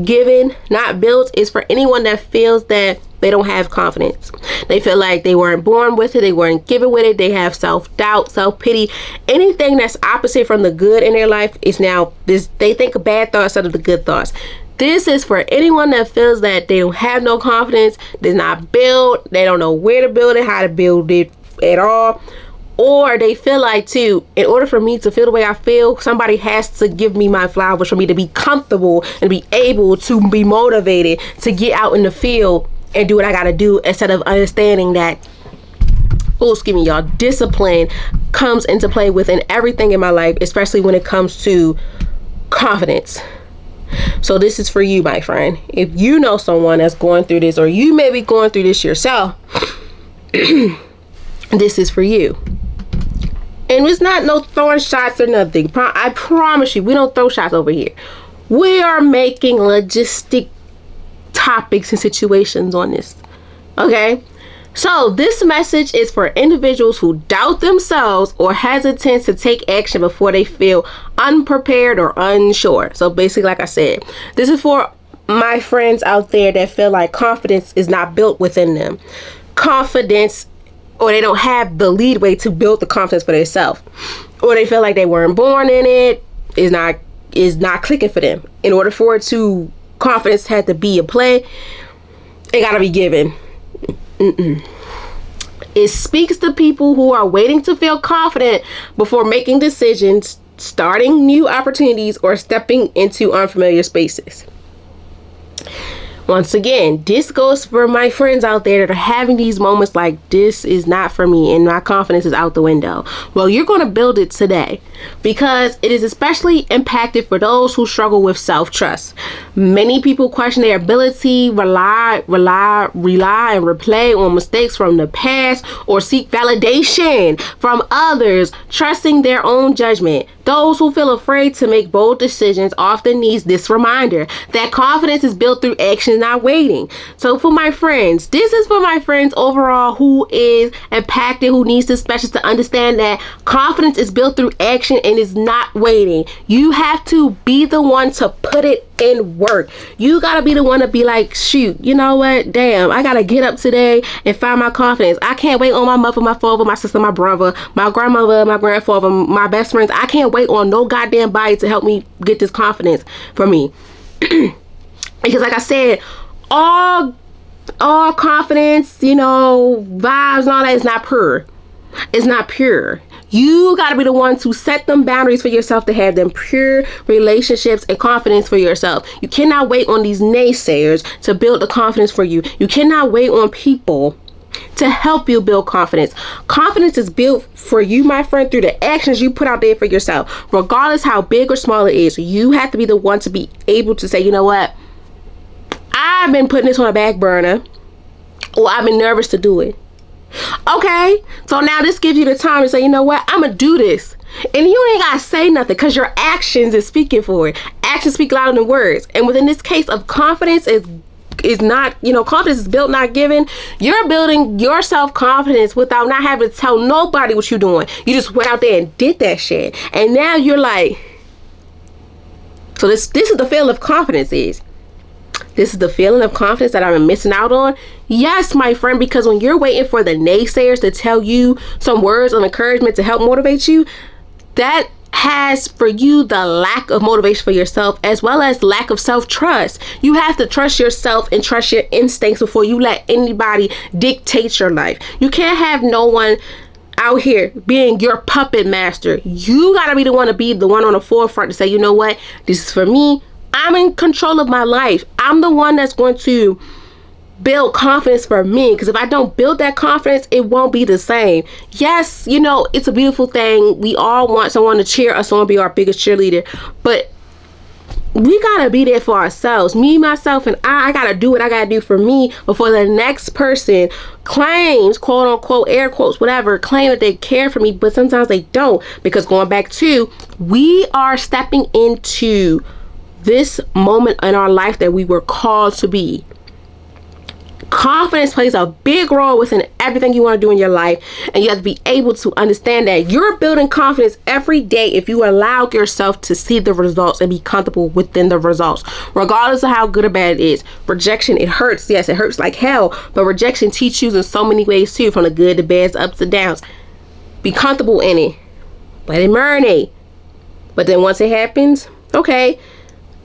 given, not built. Is for anyone that feels that they don't have confidence. They feel like they weren't born with it, they weren't given with it, they have self-doubt, self-pity. Anything that's opposite from the good in their life is now this. They think of bad thoughts instead of the good thoughts. This is for anyone that feels that they don't have no confidence, they're not built, they don't know where to build it, how to build it at all. Or they feel like, too, in order for me to feel the way I feel, somebody has to give me my flowers for me to be comfortable and be able to be motivated to get out in the field and do what I gotta do, instead of understanding that, discipline comes into play within everything in my life, especially when it comes to confidence. So this is for you, my friend. If you know someone that's going through this, or you may be going through this yourself, this is for you. And it's not no throwing shots or nothing. I promise you, we don't throw shots over here. We are making logistic topics and situations on this. Okay? So this message is for individuals who doubt themselves or hesitant to take action before they feel unprepared or unsure. So basically, like I said, this is for my friends out there that feel like confidence is not built within them. Confidence, or they don't have the leadway to build the confidence for themselves. Or they feel like they weren't born in it, is not clicking for them. In order for it to, confidence had to be a play, it gotta be given. It speaks to people who are waiting to feel confident before making decisions, starting new opportunities, or stepping into unfamiliar spaces. Once again, this goes for my friends out there that are having these moments like, this is not for me and my confidence is out the window. Well, you're going to build it today, because it is especially impacted for those who struggle with self-trust. Many people question their ability, rely and replay on mistakes from the past, or seek validation from others, trusting their own judgment. Those who feel afraid to make bold decisions often needs this reminder that confidence is built through action, not waiting. So for my friends, this is for my friends overall who is impacted, who needs this message to understand that confidence is built through action and is not waiting. You have to be the one to put it in work. You gotta be the one to be like, shoot, you know what? Damn, I gotta get up today and find my confidence. I can't wait on my mother, my father, my sister, my brother, my grandmother, my grandfather, my best friends. I can't wait on no goddamn body to help me get this confidence for me. Because like I said, all confidence, you know, vibes and all that is not pure. It's not pure. You got to be the one to set them boundaries for yourself, to have them pure relationships and confidence for yourself. You cannot wait on these naysayers to build the confidence for you. You cannot wait on people to help you build confidence. Confidence is built for you, my friend, through the actions you put out there for yourself. Regardless how big or small it is, you have to be the one to be able to say, you know what? I've been putting this on a back burner, or I've been nervous to do it. Okay, so now this gives you the time to say, you know what, I'm gonna do this. And you ain't gotta say nothing, because your actions is speaking for it. Actions speak louder than words. And within this case of confidence is not, you know, confidence is built, not given. You're building your self-confidence without not having to tell nobody what you're doing. You just went out there and did that shit. And now you're like, so this is the feeling of confidence is. This is the feeling of confidence that I'm missing out on. Yes, my friend, because when you're waiting for the naysayers to tell you some words of encouragement to help motivate you, that has for you the lack of motivation for yourself, as well as lack of self-trust. You have to trust yourself and trust your instincts before you let anybody dictate your life. You can't have no one out here being your puppet master. You gotta be the one to be the one on the forefront to say, you know what, this is for me. I'm in control of my life. I'm the one that's going to build confidence for me, because if I don't build that confidence, it won't be the same. Yes, you know, it's a beautiful thing. We all want someone to cheer us on, be our biggest cheerleader, but we gotta be there for ourselves. Me, myself, and I gotta do what I gotta do for me before the next person claims, quote unquote, air quotes, whatever, claim that they care for me, but sometimes they don't. Because going back to, we are stepping into this moment in our life that we were called to be. Confidence plays a big role within everything you want to do in your life, and you have to be able to understand that you're building confidence every day if you allow yourself to see the results and be comfortable within the results, regardless of how good or bad it is. Rejection, it hurts. Yes, it hurts like hell, but rejection teaches you in so many ways too, from the good, the bad, ups to downs. Be comfortable in it. Let it marinate. But then once it happens, okay,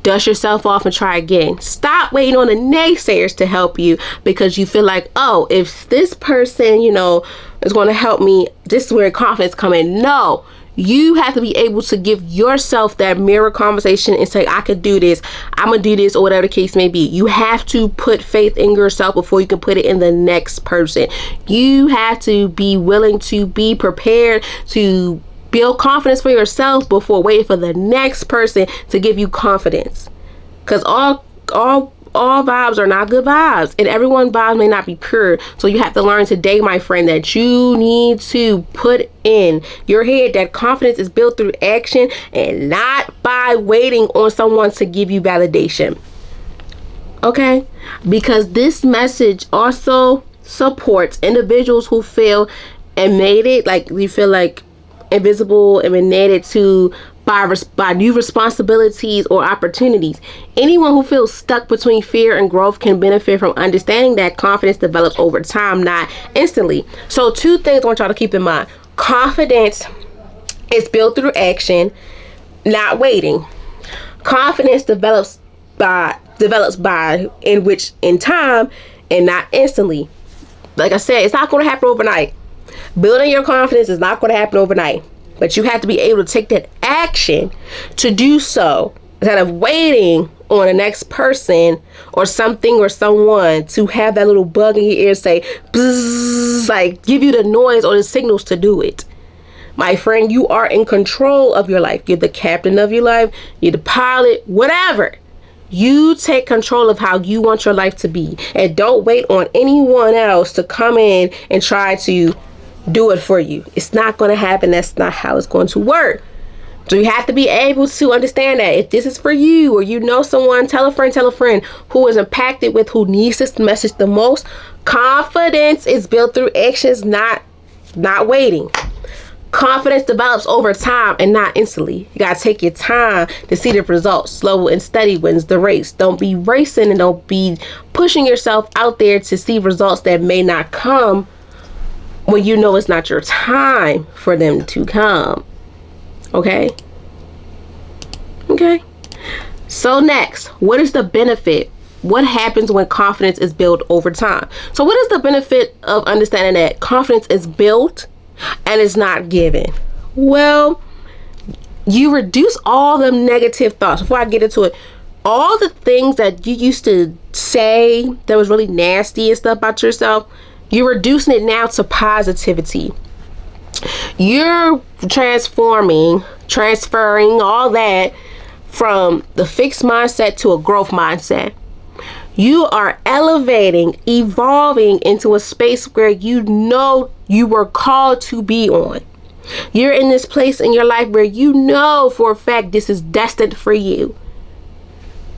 dust yourself off and try again. Stop waiting on the naysayers to help you because you feel like, oh, if this person, you know, is going to help me, this is where confidence comes in. No, you have to be able to give yourself that mirror conversation and say, I could do this, I'm gonna do this, or whatever the case may be. You have to put faith in yourself before you can put it in the next person. You have to be willing to be prepared to build confidence for yourself before waiting for the next person to give you confidence. Because all vibes are not good vibes, and everyone's vibes may not be pure. So you have to learn today, my friend, that you need to put in your head that confidence is built through action and not by waiting on someone to give you validation. Okay? Because this message also supports individuals who feel and made it, like we feel like invisible and related to by new responsibilities or opportunities. Anyone who feels stuck between fear and growth can benefit from understanding that confidence develops over time, not instantly. So 2 things I want y'all to keep in mind. Confidence is built through action, not waiting. Confidence develops by in time and not instantly. Like I said, it's not going to happen overnight. Building your confidence is not going to happen overnight, but you have to be able to take that action to do so instead of waiting on the next person or something or someone to have that little bug in your ear say bzzz, like give you the noise or the signals to do it. My friend, you are in control of your life. You're the captain of your life. You're the pilot, whatever. You take control of how you want your life to be, and don't wait on anyone else to come in and try to do it for you. It's not going to happen. That's not how it's going to work. So you have to be able to understand that if this is for you, or you know someone, tell a friend who is impacted with, who needs this message the most. Confidence is built through actions, not waiting. Confidence develops over time and not instantly. You gotta take your time to see the results. Slow and steady wins the race. Don't be racing and don't be pushing yourself out there to see results that may not come when you know it's not your time for them to come. Okay? Okay. So next, what is the benefit? What happens when confidence is built over time? So what is the benefit of understanding that confidence is built and it's not given? Well, you reduce all the negative thoughts. Before I get into it, all the things that you used to say that was really nasty and stuff about yourself, you're reducing it now to positivity. You're transferring all that from the fixed mindset to a growth mindset. You are elevating, evolving into a space where you know you were called to be on. You're in this place in your life where you know for a fact this is destined for you.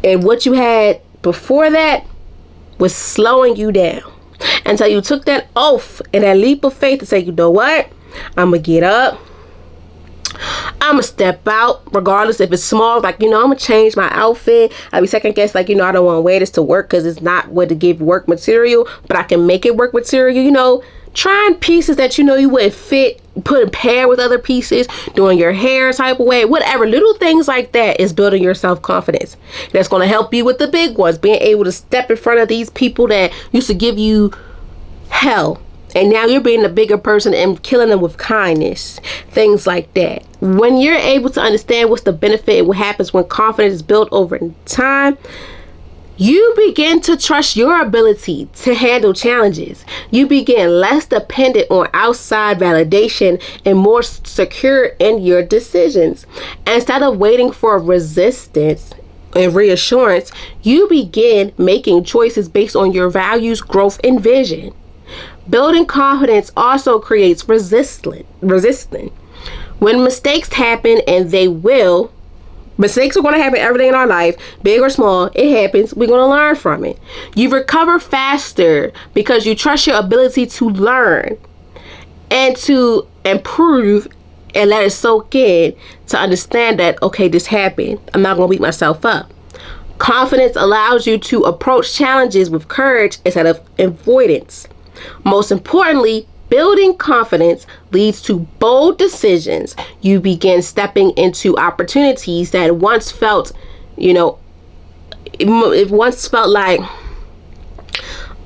And what you had before that was slowing you down until you took that oath and that leap of faith to say, you know what? I'm gonna get up. I'm gonna step out, regardless if it's small. Like, I'm gonna change my outfit. I'll be second guess, like, I don't want to wear this to work because it's not what to give work material, but I can make it work material. Trying pieces that you wouldn't fit, put in pair with other pieces, doing your hair type of way, whatever. Little things like that is building your self-confidence. That's going to help you with the big ones, being able to step in front of these people that used to give you hell. And now you're being a bigger person and killing them with kindness. Things like that. When you're able to understand what's the benefit and what happens when confidence is built over time, you begin to trust your ability to handle challenges. You begin less dependent on outside validation and more secure in your decisions. Instead of waiting for resistance and reassurance, you begin making choices based on your values, growth, and vision. Building confidence also creates resistance. When mistakes happen, and mistakes are going to happen every day in our life, big or small, it happens. We're going to learn from it. You recover faster because you trust your ability to learn and to improve and let it soak in, to understand that, okay, this happened. I'm not going to beat myself up. Confidence allows you to approach challenges with courage instead of avoidance. Most importantly, building confidence leads to bold decisions. You begin stepping into opportunities that once felt, it once felt like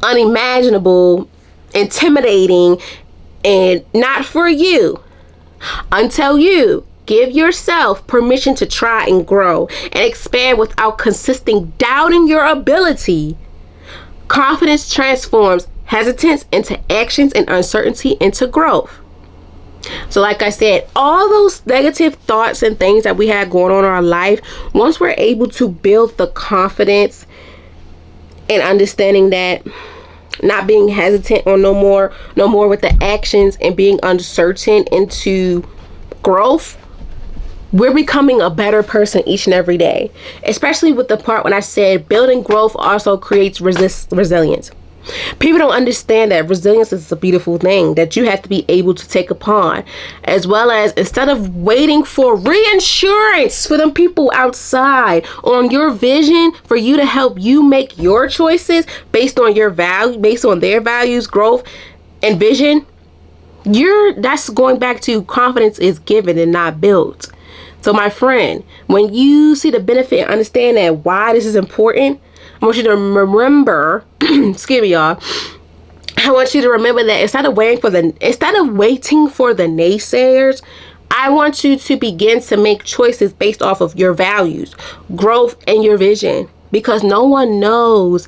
unimaginable, intimidating, and not for you, until you give yourself permission to try and grow and expand without consisting doubting your ability. Confidence transforms hesitance into actions and uncertainty into growth. So like I said, all those negative thoughts and things that we had going on in our life, once we're able to build the confidence and understanding that, not being hesitant or no more with the actions and being uncertain into growth, we're becoming a better person each and every day. Especially with the part when I said building growth also creates resilience. People don't understand that resilience is a beautiful thing that you have to be able to take upon, as well as instead of waiting for reassurance for them people outside on your vision for you to help you make your choices based on your value, based on their values, growth, and vision. That's going back to confidence is given and not built. So my friend, when you see the benefit and understand that why this is important, I want you to remember, excuse me, y'all. I want you to remember that instead of waiting for the naysayers, I want you to begin to make choices based off of your values, growth, and your vision, because no one knows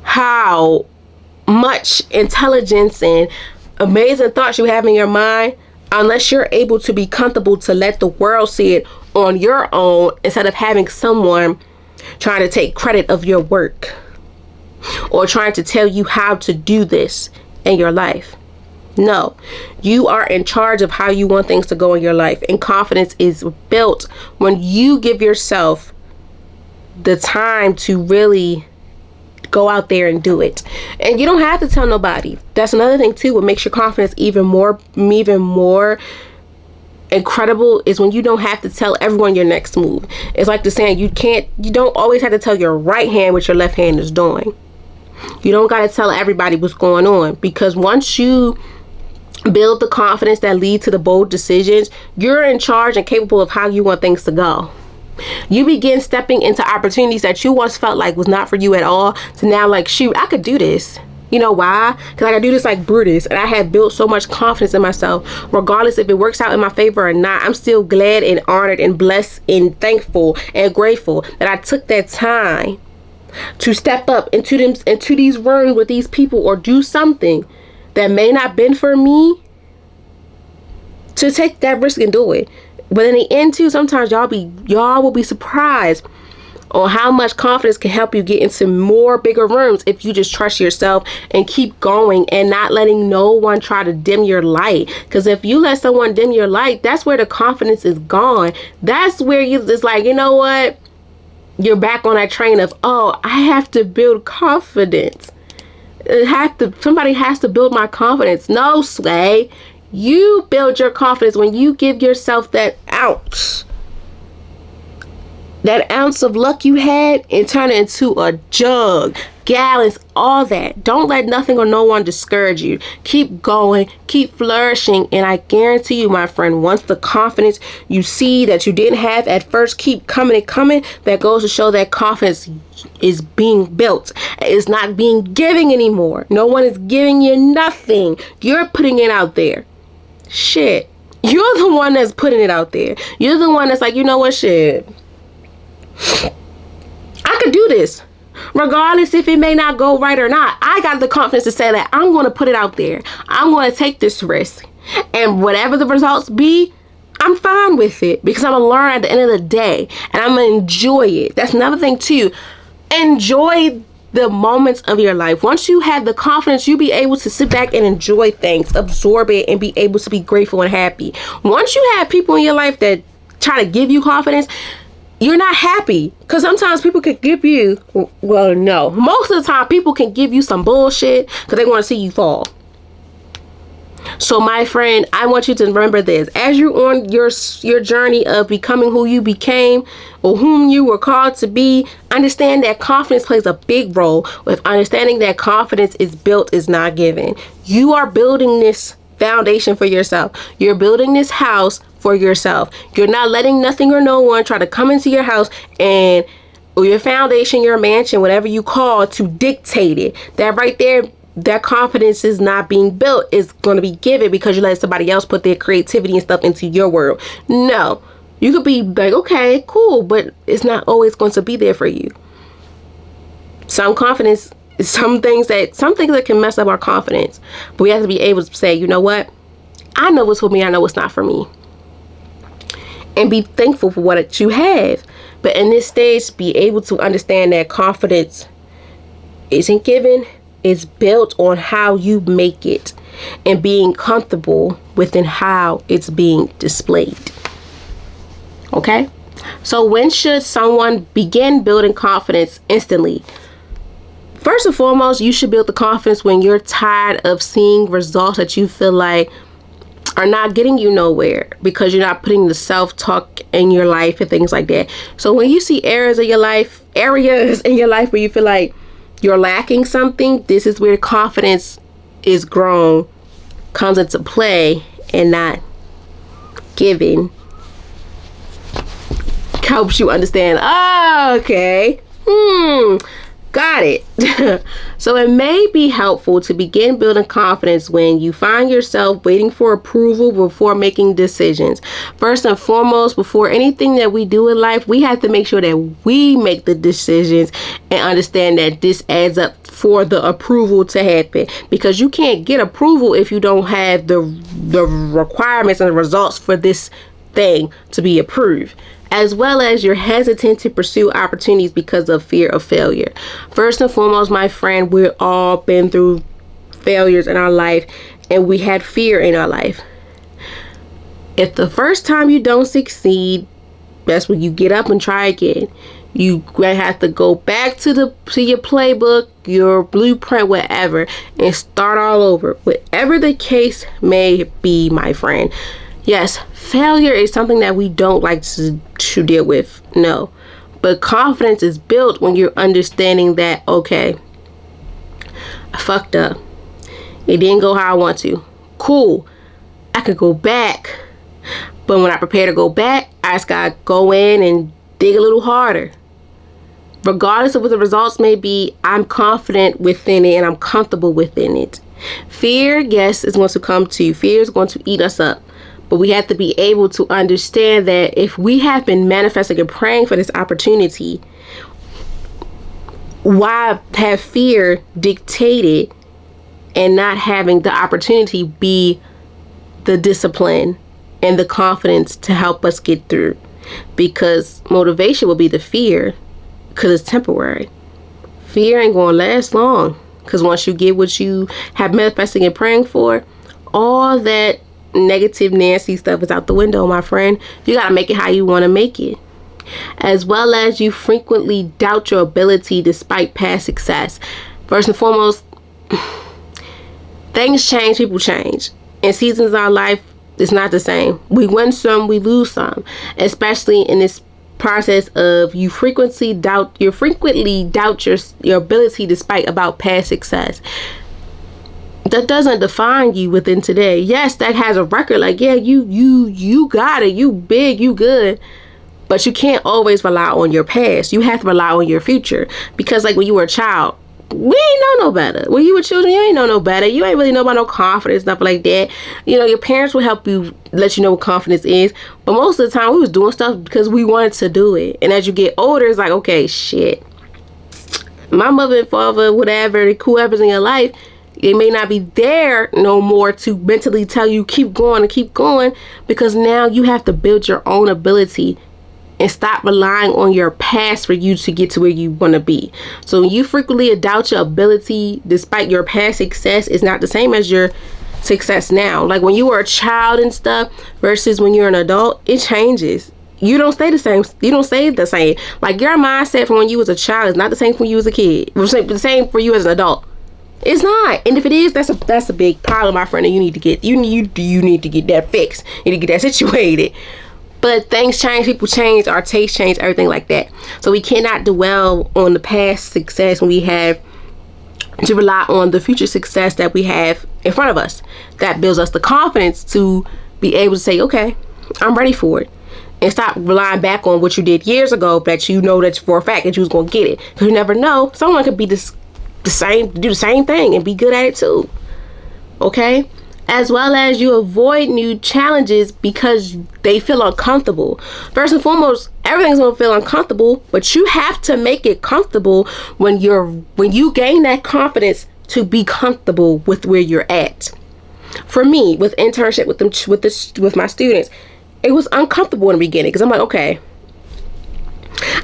how much intelligence and amazing thoughts you have in your mind unless you're able to be comfortable to let the world see it on your own instead of having someone trying to take credit of your work or trying to tell you how to do this in your life. No, you are in charge of how you want things to go in your life, and confidence is built when you give yourself the time to really go out there and do it. And you don't have to tell nobody. That's another thing too. What makes your confidence even more incredible is when you don't have to tell everyone your next move. It's like the saying, you don't always have to tell your right hand what your left hand is doing. You don't got to tell everybody what's going on, because once you build the confidence that leads to the bold decisions, you're in charge and capable of how you want things to go. You begin stepping into opportunities that you once felt like was not for you at all, to now like, shoot, I could do this. You know why? Because I could do this like Brutus, and I have built so much confidence in myself. Regardless if it works out in my favor or not, I'm still glad and honored and blessed and thankful and grateful that I took that time to step up into these rooms with these people or do something that may not been for me, to take that risk and do it. But in the end too, sometimes y'all will be surprised on how much confidence can help you get into more bigger rooms if you just trust yourself and keep going and not letting no one try to dim your light. Because if you let someone dim your light, that's where the confidence is gone. That's where you just like, you know what? You're back on that train of, oh, I have to build confidence. Somebody has to build my confidence. No, Slay. You build your confidence when you give yourself that ounce of luck you had, and turn it into a jug, gallons, all that. Don't let nothing or no one discourage you. Keep going, keep flourishing, and I guarantee you, my friend, once the confidence you see that you didn't have at first keep coming and coming, that goes to show that confidence is being built. It's not being given anymore. No one is giving you nothing. You're putting it out there. Shit. You're the one that's putting it out there. You're the one that's like, you know what, shit, I could do this. Regardless if it may not go right or not, I got the confidence to say that I'm going to put it out there. I'm going to take this risk. And whatever the results be, I'm fine with it, because I'm going to learn at the end of the day, and I'm going to enjoy it. That's another thing too. Enjoy the moments of your life. Once you have the confidence, you'll be able to sit back and enjoy things, absorb it, and be able to be grateful and happy. Once you have people in your life that try to give you confidence, you're not happy, because sometimes people can give you, well, no, most of the time people can give you some bullshit because they want to see you fall. So my friend, I want you to remember this. As you're on your journey of becoming who you became or whom you were called to be, understand that confidence plays a big role with understanding that confidence is built, is not given. You are building this foundation for yourself. You're building this house for yourself. You're not letting nothing or no one try to come into your house and, or your foundation, your mansion, whatever you call, to dictate it. That right there, that confidence is not being built. It's going to be given because you let somebody else put their creativity and stuff into your world. No, you could be like, okay, cool, but it's not always going to be there for you. Some confidence, some things that can mess up our confidence, but we have to be able to say, you know what? I know what's for me. I know what's not for me. And be thankful for what you have. But in this stage, be able to understand that confidence isn't given. It's built on how you make it and being comfortable within how it's being displayed. Okay? So when should someone begin building confidence instantly? First and foremost, you should build the confidence when you're tired of seeing results that you feel like are not getting you nowhere because you're not putting the self-talk in your life and things like that. So when you see areas in your life where you feel like you're lacking something, this is where confidence is grown, comes into play, and not given. Helps you understand, oh, okay, Got it. So it may be helpful to begin building confidence when you find yourself waiting for approval before making decisions. First and foremost, before anything that we do in life, we have to make sure that we make the decisions and understand that this adds up for the approval to happen, because you can't get approval if you don't have the requirements and the results for this thing to be approved, as well as you're hesitant to pursue opportunities because of fear of failure. First and foremost, my friend, we've all been through failures in our life, and we had fear in our life. If the first time you don't succeed, that's when you get up and try again. You have to go back to your playbook, your blueprint, whatever, and start all over. Whatever the case may be, my friend. Yes, failure is something that we don't like to deal with. No. But confidence is built when you're understanding that, okay, I fucked up. It didn't go how I want to. Cool. I could go back. But when I prepare to go back, I just gotta go in and dig a little harder. Regardless of what the results may be, I'm confident within it and I'm comfortable within it. Fear, yes, is going to come to you. Fear is going to eat us up. But we have to be able to understand that if we have been manifesting and praying for this opportunity, why have fear dictated and not having the opportunity be the discipline and the confidence to help us get through? Because motivation will be the fear, because it's temporary. Fear ain't going to last long, because once you get what you have manifesting and praying for, all that negative Nancy stuff is out the window, my friend. You got to make it how you want to make it. As well as you frequently doubt your ability despite past success. First and foremost, things change, people change. And seasons of our life is not the same. We win some, we lose some. Especially in this process of you frequently doubt your ability despite about past success. That doesn't define you within today. Yes, that has a record. Like, yeah, you got it. You big, you good. But you can't always rely on your past. You have to rely on your future. Because like when you were a child, we ain't know no better. When you were children, you ain't know no better. You ain't really know about no confidence, stuff like that. You know, your parents will help you, let you know what confidence is. But most of the time we was doing stuff because we wanted to do it. And as you get older, it's like, okay, shit. My mother and father, whatever, whoever's in your life, it may not be there no more to mentally tell you keep going and keep going, because now you have to build your own ability and stop relying on your past for you to get to where you want to be. So when you frequently doubt your ability despite your past success, is not the same as your success now. Like when you were a child and stuff versus when you're an adult, it changes. You don't stay the same. You don't stay the same. Like your mindset from when you was a child is not the same from when you was a kid. It's the same for you as an adult. It's not. And if it is, that's a big problem, my friend, and you need to get you need to get that fixed. You need to get that situated. But things change, people change, our taste change, everything like that. So we cannot dwell on the past success when we have to rely on the future success that we have in front of us. That builds us the confidence to be able to say, okay, I'm ready for it. And stop relying back on what you did years ago that you know that for a fact that you was going to get it. Because you never know. Someone could be do the same thing and be good at it too. Okay? As well as you avoid new challenges because they feel uncomfortable. First and foremost, everything's gonna feel uncomfortable, but you have to make it comfortable when you gain that confidence to be comfortable with where you're at. For me, with internship with my students, it was uncomfortable in the beginning because I'm like, okay,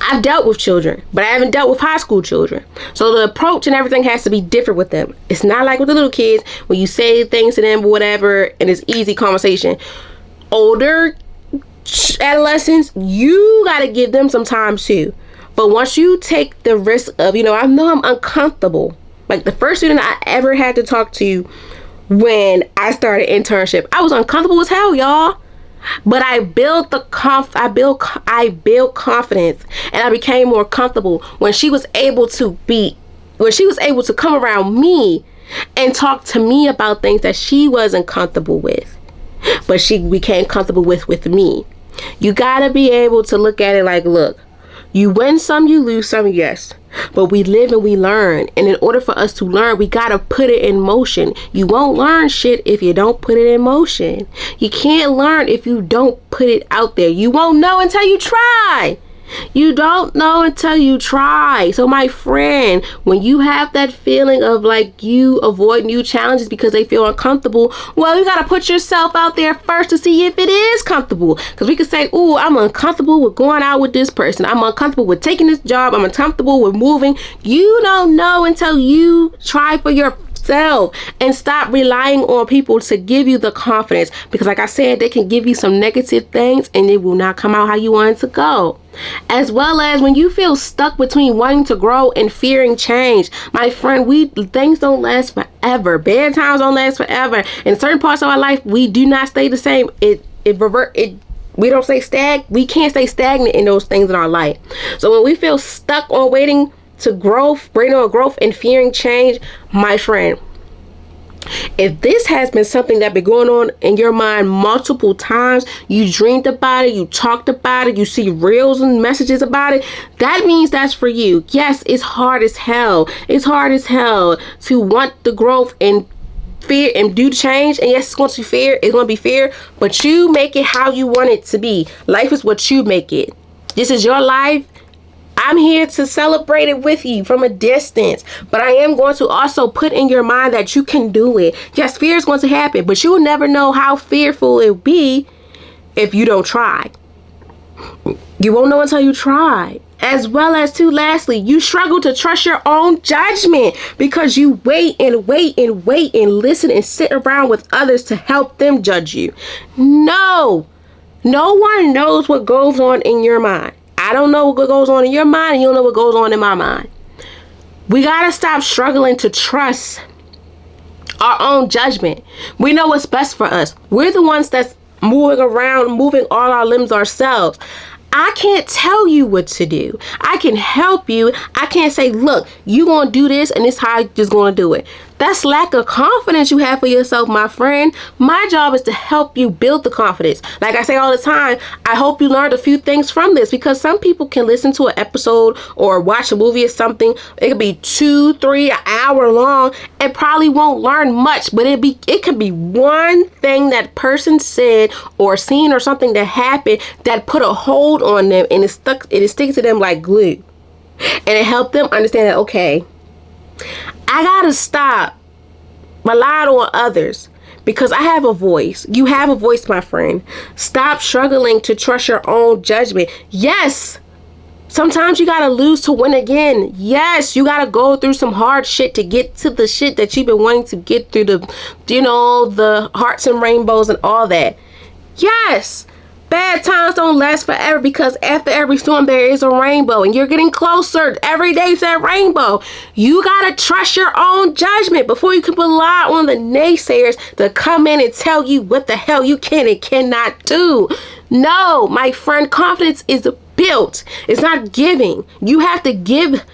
I've dealt with children, but I haven't dealt with high school children. So the approach and everything has to be different with them. It's not like with the little kids when you say things to them or whatever and it's easy conversation. Older adolescents, you got to give them some time too. But once you take the risk of, I know I'm uncomfortable. Like the first student I ever had to talk to when I started internship, I was uncomfortable as hell, y'all. But I built confidence and I became more comfortable when she was able to come around me and talk to me about things that she wasn't comfortable with, but she became comfortable with me. You gotta be able to look at it like, look, you win some, you lose some, yes. But we live and we learn. And in order for us to learn, we got to put it in motion. You won't learn shit if you don't put it in motion. You can't learn if you don't put it out there. You won't know until you try. You don't know until you try. So my friend, when you have that feeling of like you avoid new challenges because they feel uncomfortable, well, you got to put yourself out there first to see if it is comfortable. Because we could say, ooh, I'm uncomfortable with going out with this person. I'm uncomfortable with taking this job. I'm uncomfortable with moving. You don't know until you try for yourself. And stop relying on people to give you the confidence, because like I said, they can give you some negative things and it will not come out how you want it to go. As well as when you feel stuck between wanting to grow and fearing change, my friend, things don't last forever. Bad times don't last forever. In certain parts of our life, we do not stay the same. We don't stay we can't stay stagnant in those things in our life. So when we feel stuck on waiting on growth and fearing change, my friend, if this has been something that been going on in your mind multiple times, you dreamed about it, you talked about it, you see reels and messages about it, that means that's for you. Yes, it's hard as hell. It's hard as hell to want the growth and fear and do change. And yes, it's going to be fear. It's going to be fear, but you make it how you want it to be. Life is what you make it. This is your life. I'm here to celebrate it with you from a distance, but I am going to also put in your mind that you can do it. Yes, fear is going to happen, but you will never know how fearful it will be if you don't try. You won't know until you try. As well as lastly, you struggle to trust your own judgment because you wait and listen and sit around with others to help them judge you. No one knows what goes on in your mind. I don't know what goes on in your mind, and you don't know what goes on in my mind. We got to stop struggling to trust our own judgment. We know what's best for us. We're the ones that's moving around, moving all our limbs ourselves. I can't tell you what to do. I can help you. I can't say, look, you gonna do this and this how you're just gonna do it. That's lack of confidence you have for yourself, my friend. My job is to help you build the confidence. Like I say all the time, I hope you learned a few things from this, because some people can listen to an episode or watch a movie or something. It could be 2, 3, an hour long and probably won't learn much, but it could be one thing that person said or seen or something that happened that put a hold on them, and it sticks to them like glue. And it helped them understand that, okay, I gotta stop relying on others because I have a voice. You have a voice, my friend. Stop struggling to trust your own judgment. Yes, sometimes you gotta lose to win again. Yes, you gotta go through some hard shit to get to the shit that you've been wanting to get through, the hearts and rainbows and all that. Yes. Bad times don't last forever, because after every storm there is a rainbow, and you're getting closer every day to that rainbow. You gotta trust your own judgment before you can rely on the naysayers to come in and tell you what the hell you can and cannot do. No, my friend, confidence is built. It's not giving. You have to give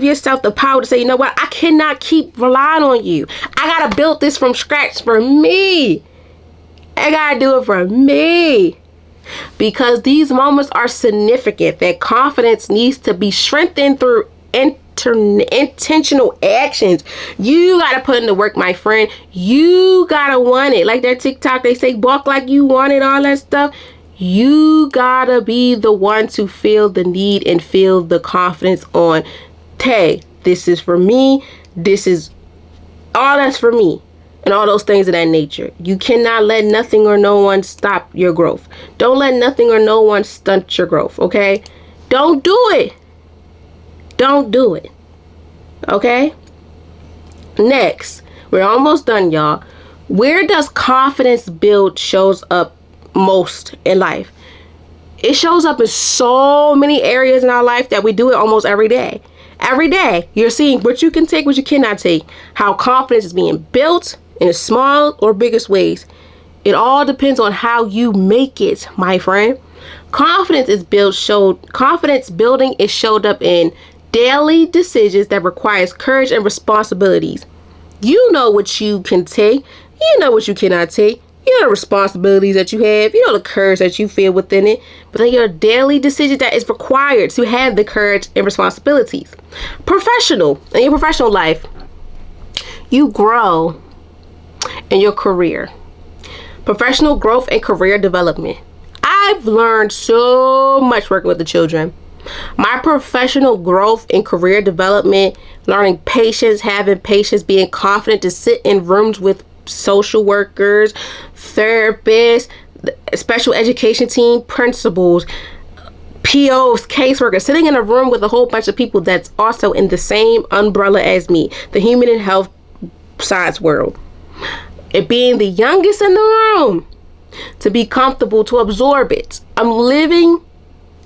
yourself the power to say, you know what, I cannot keep relying on you. I gotta build this from scratch for me. I gotta do it for me, because these moments are significant. That confidence needs to be strengthened through intentional actions. You gotta put in the work, my friend. You gotta want it. Like that TikTok, they say walk like you want it, all that stuff. You gotta be the one to feel the need and feel the confidence on, hey, this is for me. This is all that's for me. And all those things of that nature. You cannot let nothing or no one stop your growth. Don't let nothing or no one stunt your growth, okay? Don't do it. Don't do it. Okay? Next, we're almost done, y'all. Where does confidence build shows up most in life? It shows up in so many areas in our life that we do it almost every day. Every day, you're seeing what you can take, what you cannot take. How confidence is being built in the small or biggest ways. It all depends on how you make it, my friend. Confidence building is showed up in daily decisions that requires courage and responsibilities. You know what you can take. You know what you cannot take. You You know the responsibilities that you have. You know the courage that you feel within it. But then your daily decision that is required to have the courage and responsibilities. Professional. In your professional life, you grow in your career. Professional growth and career development. I've learned so much working with the children. My professional growth and career development, learning patience, having patience, being confident to sit in rooms with social workers, therapists, special education team, principals, POs, caseworkers, sitting in a room with a whole bunch of people that's also in the same umbrella as me, the human and health science world. It being the youngest in the room, to be comfortable to absorb it. I'm living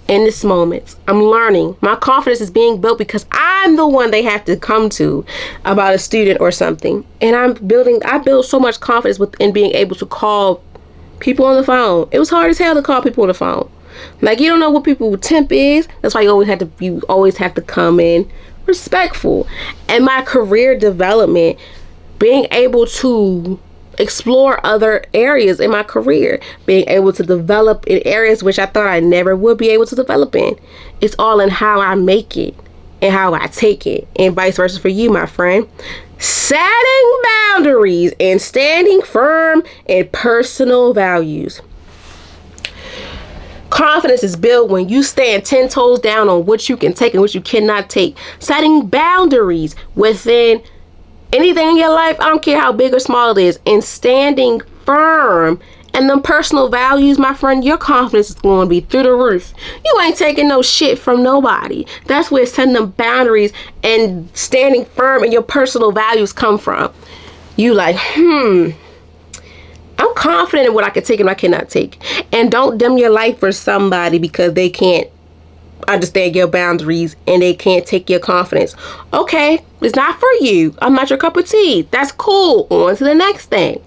in this moment. I'm learning. My confidence is being built because I'm the one they have to come to about a student or something. And I build so much confidence within being able to call people on the phone. It was hard as hell to call people on the phone. Like, you don't know what people's temp is. That's why you always have to come in respectful. And my career development, being able to explore other areas in my career, being able to develop in areas which I thought I never would be able to develop in. It's all in how I make it and how I take it, and vice versa for you, my friend. Setting boundaries and standing firm in personal values. Confidence is built when you stand 10 toes down on what you can take and what you cannot take. Setting boundaries within anything in your life, I don't care how big or small it is, and standing firm and them personal values, my friend, your confidence is going to be through the roof. You ain't taking no shit from nobody. That's where setting them boundaries and standing firm in your personal values come from. You like, I'm confident in what I can take and what I cannot take. And don't dim your life for somebody because they can't understand your boundaries and they can't take your confidence. Okay, it's not for you. I'm not your cup of tea. That's cool. On to the next thing.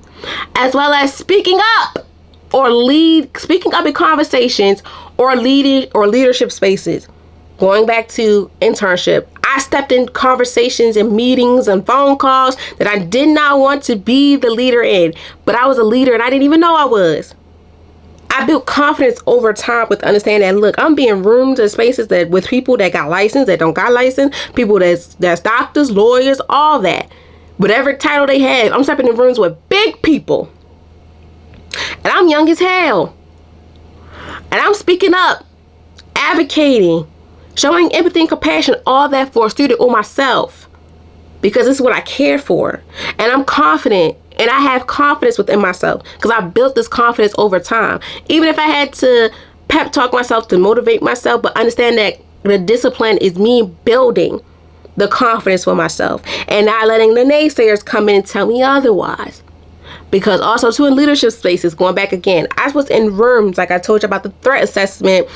As well as speaking up in conversations or leadership spaces. Going back to internship, I stepped in conversations and meetings and phone calls that I did not want to be the leader in, but I was a leader and I didn't even know I was. I built confidence over time with understanding that, look, I'm being rooms and spaces that with people that got license, that don't got license, people that's doctors, lawyers, all that. Whatever title they have, I'm stepping in rooms with big people. And I'm young as hell. And I'm speaking up, advocating, showing empathy and compassion, all that for a student or myself. Because this is what I care for. And I'm confident. And I have confidence within myself because I built this confidence over time. Even if I had to pep talk myself to motivate myself, but understand that the discipline is me building the confidence for myself and not letting the naysayers come in and tell me otherwise. Because also too, in leadership spaces, going back again, I was in rooms, like I told you about the threat assessment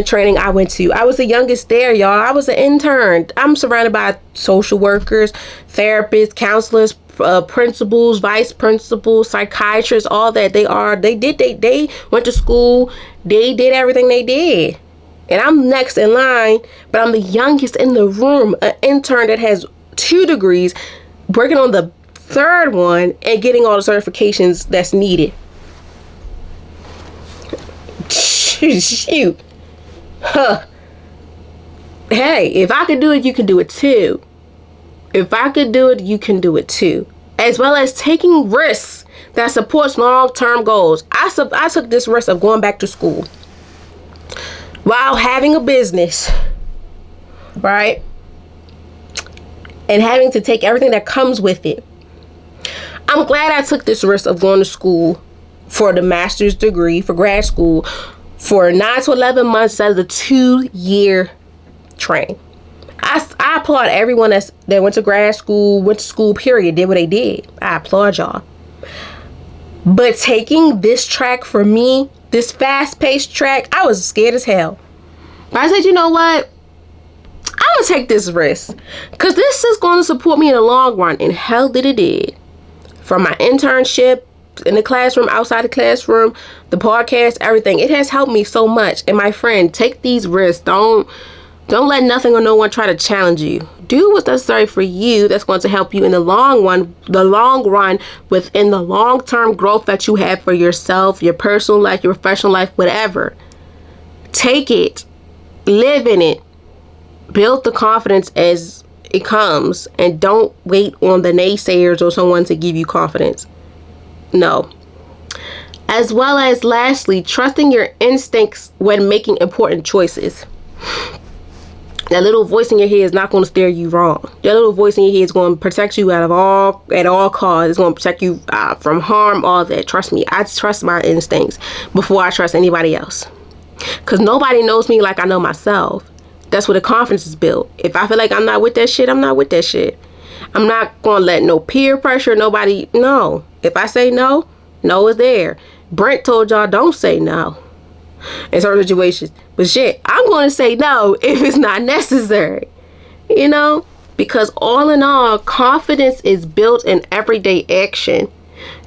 training I went to. I was the youngest there, y'all. I was an intern. I'm surrounded by social workers, therapists, counselors, principals, vice principals, psychiatrists, all that. They went to school. They did everything they did. And I'm next in line, but I'm the youngest in the room, an intern that has 2 degrees, working on the 3rd one and getting all the certifications that's needed. Shoot. Huh. Hey, if I could do it, you can do it too. If I could do it, you can do it too. As well as taking risks that supports long-term goals. I took this risk of going back to school while having a business, right? And having to take everything that comes with it. I'm glad I took this risk of going to school for the master's degree, for grad school, for 9 to 11 months instead of the 2-year training. I applaud everyone that went to grad school, went to school, period, did what they did. I applaud y'all. But taking this track for me, this fast-paced track, I was scared as hell. But I said, you know what? I'm going to take this risk. Because this is going to support me in the long run. And hell did it did. From my internship, in the classroom, outside the classroom, the podcast, everything. It has helped me so much. And my friend, take these risks. Don't Don't let nothing or no one try to challenge you. Do what's necessary for you that's going to help you in the long run, within the long-term growth that you have for yourself, your personal life, your professional life, whatever. Take it. Live in it. Build the confidence as it comes, and don't wait on the naysayers or someone to give you confidence. No. As well as, lastly, trusting your instincts when making important choices. That little voice in your head is not going to steer you wrong. That little voice in your head is going to protect you at all costs. It's going to protect you from harm, all that. Trust me, I trust my instincts before I trust anybody else. Because nobody knows me like I know myself. That's where the confidence is built. If I feel like I'm not with that shit, I'm not with that shit. I'm not going to let no peer pressure, nobody, no. If I say no, no is there. Brent told y'all don't say no in certain situations. But shit, I'm going to say no if it's not necessary. You know? Because all in all, confidence is built in everyday action,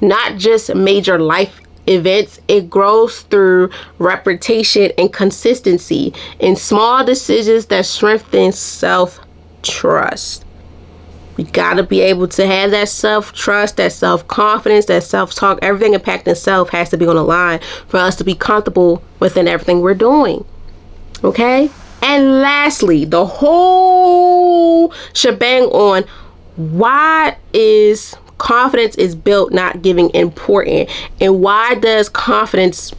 not just major life events. It grows through repetition and consistency in small decisions that strengthen self-trust. You gotta be able to have that self-trust, that self-confidence, that self-talk. Everything impacting self has to be on the line for us to be comfortable within everything we're doing. Okay? And lastly, the whole shebang on why is confidence is built, not giving important, and why does confidence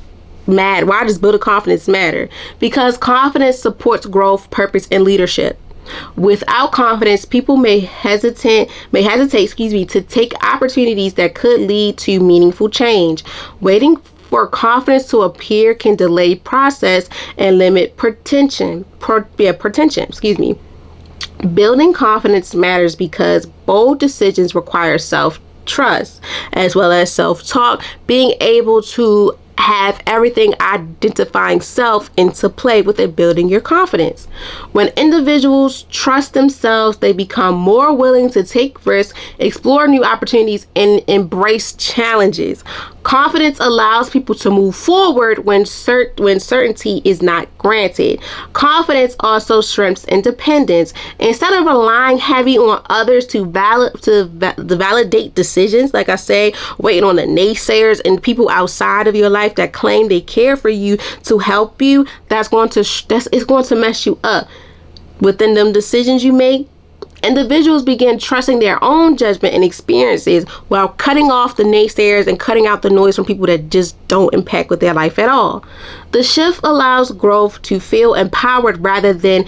matter? Why does building confidence matter? Because confidence supports growth, purpose, and leadership. Without confidence, people may hesitate, to take opportunities that could lead to meaningful change. Waiting for confidence to appear can delay process and limit potential. Building confidence matters because bold decisions require self-trust as well as self-talk, being able to have everything identifying self into play within building your confidence. When individuals trust themselves, they become more willing to take risks, explore new opportunities, and embrace challenges. Confidence allows people to move forward when certainty is not granted. Confidence also strengthens independence. Instead of relying heavy on others to validate decisions, like I say, waiting on the naysayers and people outside of your life that claim they care for you to help you, it's going to mess you up. Within them decisions you make, individuals begin trusting their own judgment and experiences while cutting off the naysayers and cutting out the noise from people that just don't impact with their life at all. The shift allows growth to feel empowered rather than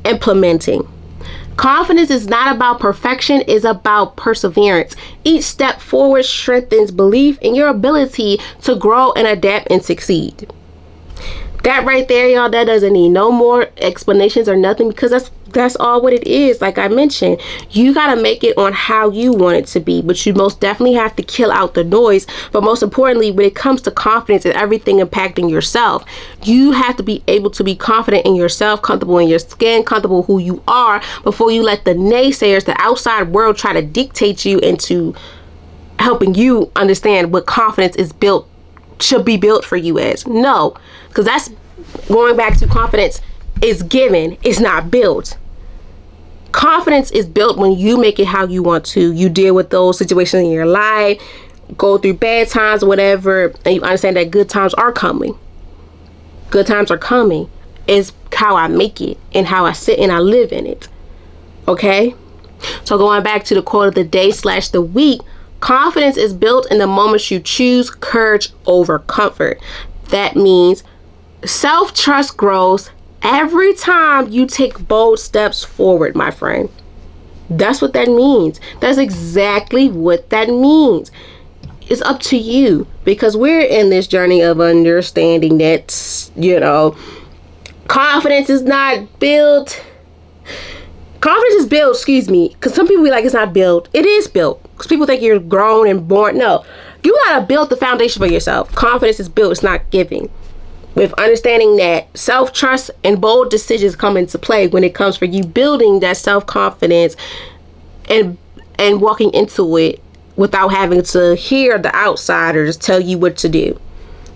implementing. Confidence is not about perfection, it's about perseverance. Each step forward strengthens belief in your ability to grow and adapt and succeed. That right there, y'all, that doesn't need no more explanations or nothing, because that's all what it is. Like I mentioned, you got to make it on how you want it to be, but you most definitely have to kill out the noise. But most importantly, when it comes to confidence and everything impacting yourself, you have to be able to be confident in yourself, comfortable in your skin, comfortable who you are, before you let the naysayers, the outside world, try to dictate you into helping you understand what confidence is built, should be built for you as. No, because that's going back to confidence is given, it's not built. Confidence is built when you make it how you want to. You deal with those situations in your life, go through bad times, whatever, and you understand that good times are coming. Good times are coming. It's how I make it and how I sit and I live in it. Okay? So going back to the quote of the day / the week, confidence is built in the moments you choose courage over comfort. That means self-trust grows every time you take bold steps forward, my friend. That's what that means. That's exactly what that means. It's up to you, because we're in this journey of understanding that, confidence is not built. Confidence is built, because some people be like, it's not built. It is built, because people think you're grown and born. No, you gotta build the foundation for yourself. Confidence is built, it's not giving. With understanding that self-trust and bold decisions come into play when it comes for you building that self-confidence and walking into it without having to hear the outsiders tell you what to do.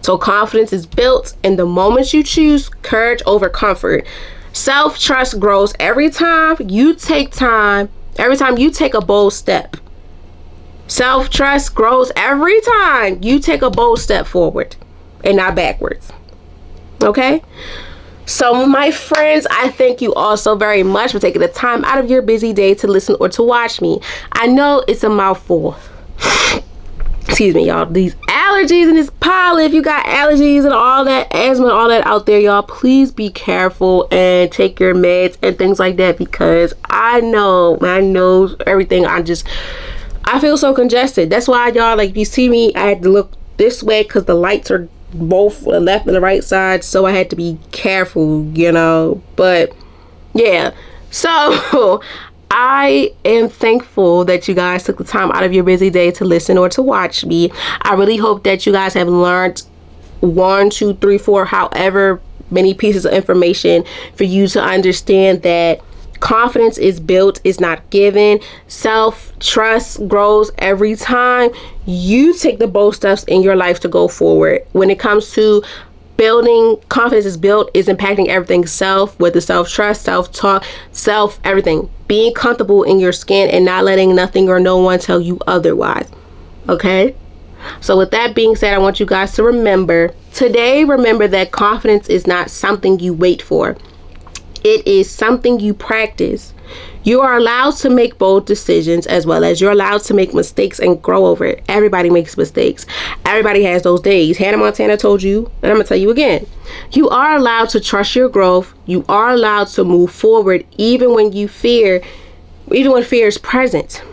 So confidence is built in the moments you choose courage over comfort. Self-trust grows every time you take a bold step. Self-trust grows every time you take a bold step forward and not backwards. Okay? So my friends, I thank you all so very much for taking the time out of your busy day to listen or to watch me. I know it's a mouthful. Excuse me, y'all. These allergies and this pollen, if you got allergies and all that, asthma and all that out there, y'all, please be careful and take your meds and things like that, because I know everything. I feel so congested. That's why, y'all, like, if you see me, I had to look this way because the lights are both the left and the right side, so I had to be careful, but yeah. So I am thankful that you guys took the time out of your busy day to listen or to watch me. I really hope that you guys have learned 1, 2, 3, 4, however many pieces of information for you to understand that confidence is built, it's not given. Self-trust grows every time you take the bold steps in your life to go forward. When it comes to building, confidence is built, is impacting everything self, with the self-trust, self-talk, everything. Being comfortable in your skin and not letting nothing or no one tell you otherwise. Okay? So with that being said, I want you guys to remember that confidence is not something you wait for. It is something you practice. You are allowed to make bold decisions, as well as you're allowed to make mistakes and grow over it. Everybody makes mistakes. Everybody has those days. Hannah Montana told you, and I'm going to tell you again. You are allowed to trust your growth. You are allowed to move forward even when fear is present.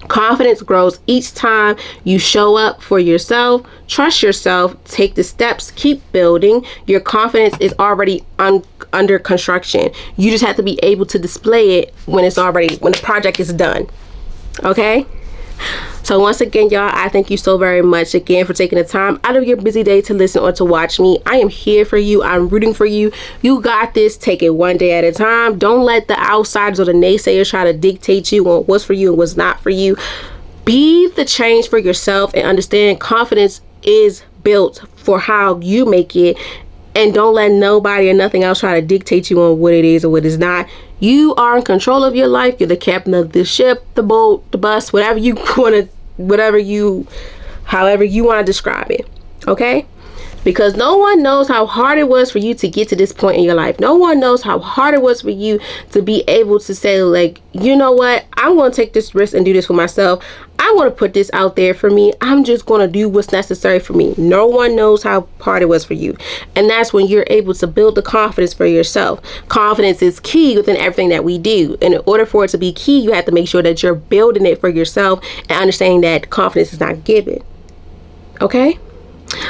Confidence grows each time you show up for yourself, trust yourself, take the steps, keep building. Your confidence is already under construction. You just have to be able to display it when the project is done. Okay? So once again, y'all, I thank you so very much again for taking the time out of your busy day to listen or to watch me. I am here for you. I'm rooting for you. You got this. Take it one day at a time. Don't let the outsiders or the naysayers try to dictate you on what's for you and what's not for you. Be the change for yourself and understand confidence is built for how you make it. And don't let nobody or nothing else try to dictate you on what it is or what is not. You are in control of your life. You're the captain of the ship, the boat, the bus, however you want to describe it. Okay? Because no one knows how hard it was for you to get to this point in your life. No one knows how hard it was for you to be able to say, like, you know what? I'm going to take this risk and do this for myself. I want to put this out there for me. I'm just going to do what's necessary for me. No one knows how hard it was for you. And that's when you're able to build the confidence for yourself. Confidence is key within everything that we do. And in order for it to be key, you have to make sure that you're building it for yourself and understanding that confidence is not given. Okay?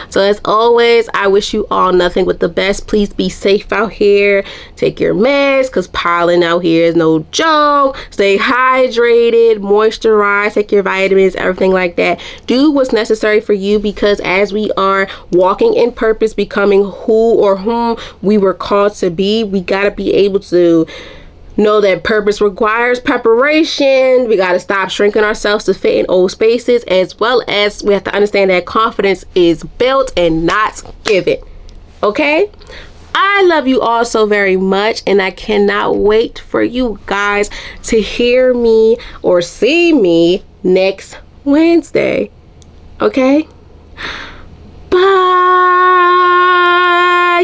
So as always, I wish you all nothing but the best. Please be safe out here. Take your meds, because pollen out here is no joke. Stay hydrated, moisturize, take your vitamins, everything like that. Do what's necessary for you, because as we are walking in purpose, becoming who or whom we were called to be, we got to be able to know that purpose requires preparation. We got to stop shrinking ourselves to fit in old spaces, as well as we have to understand that confidence is built and not given. Okay? I love you all so very much, and I cannot wait for you guys to hear me or see me next Wednesday. Okay? Bye.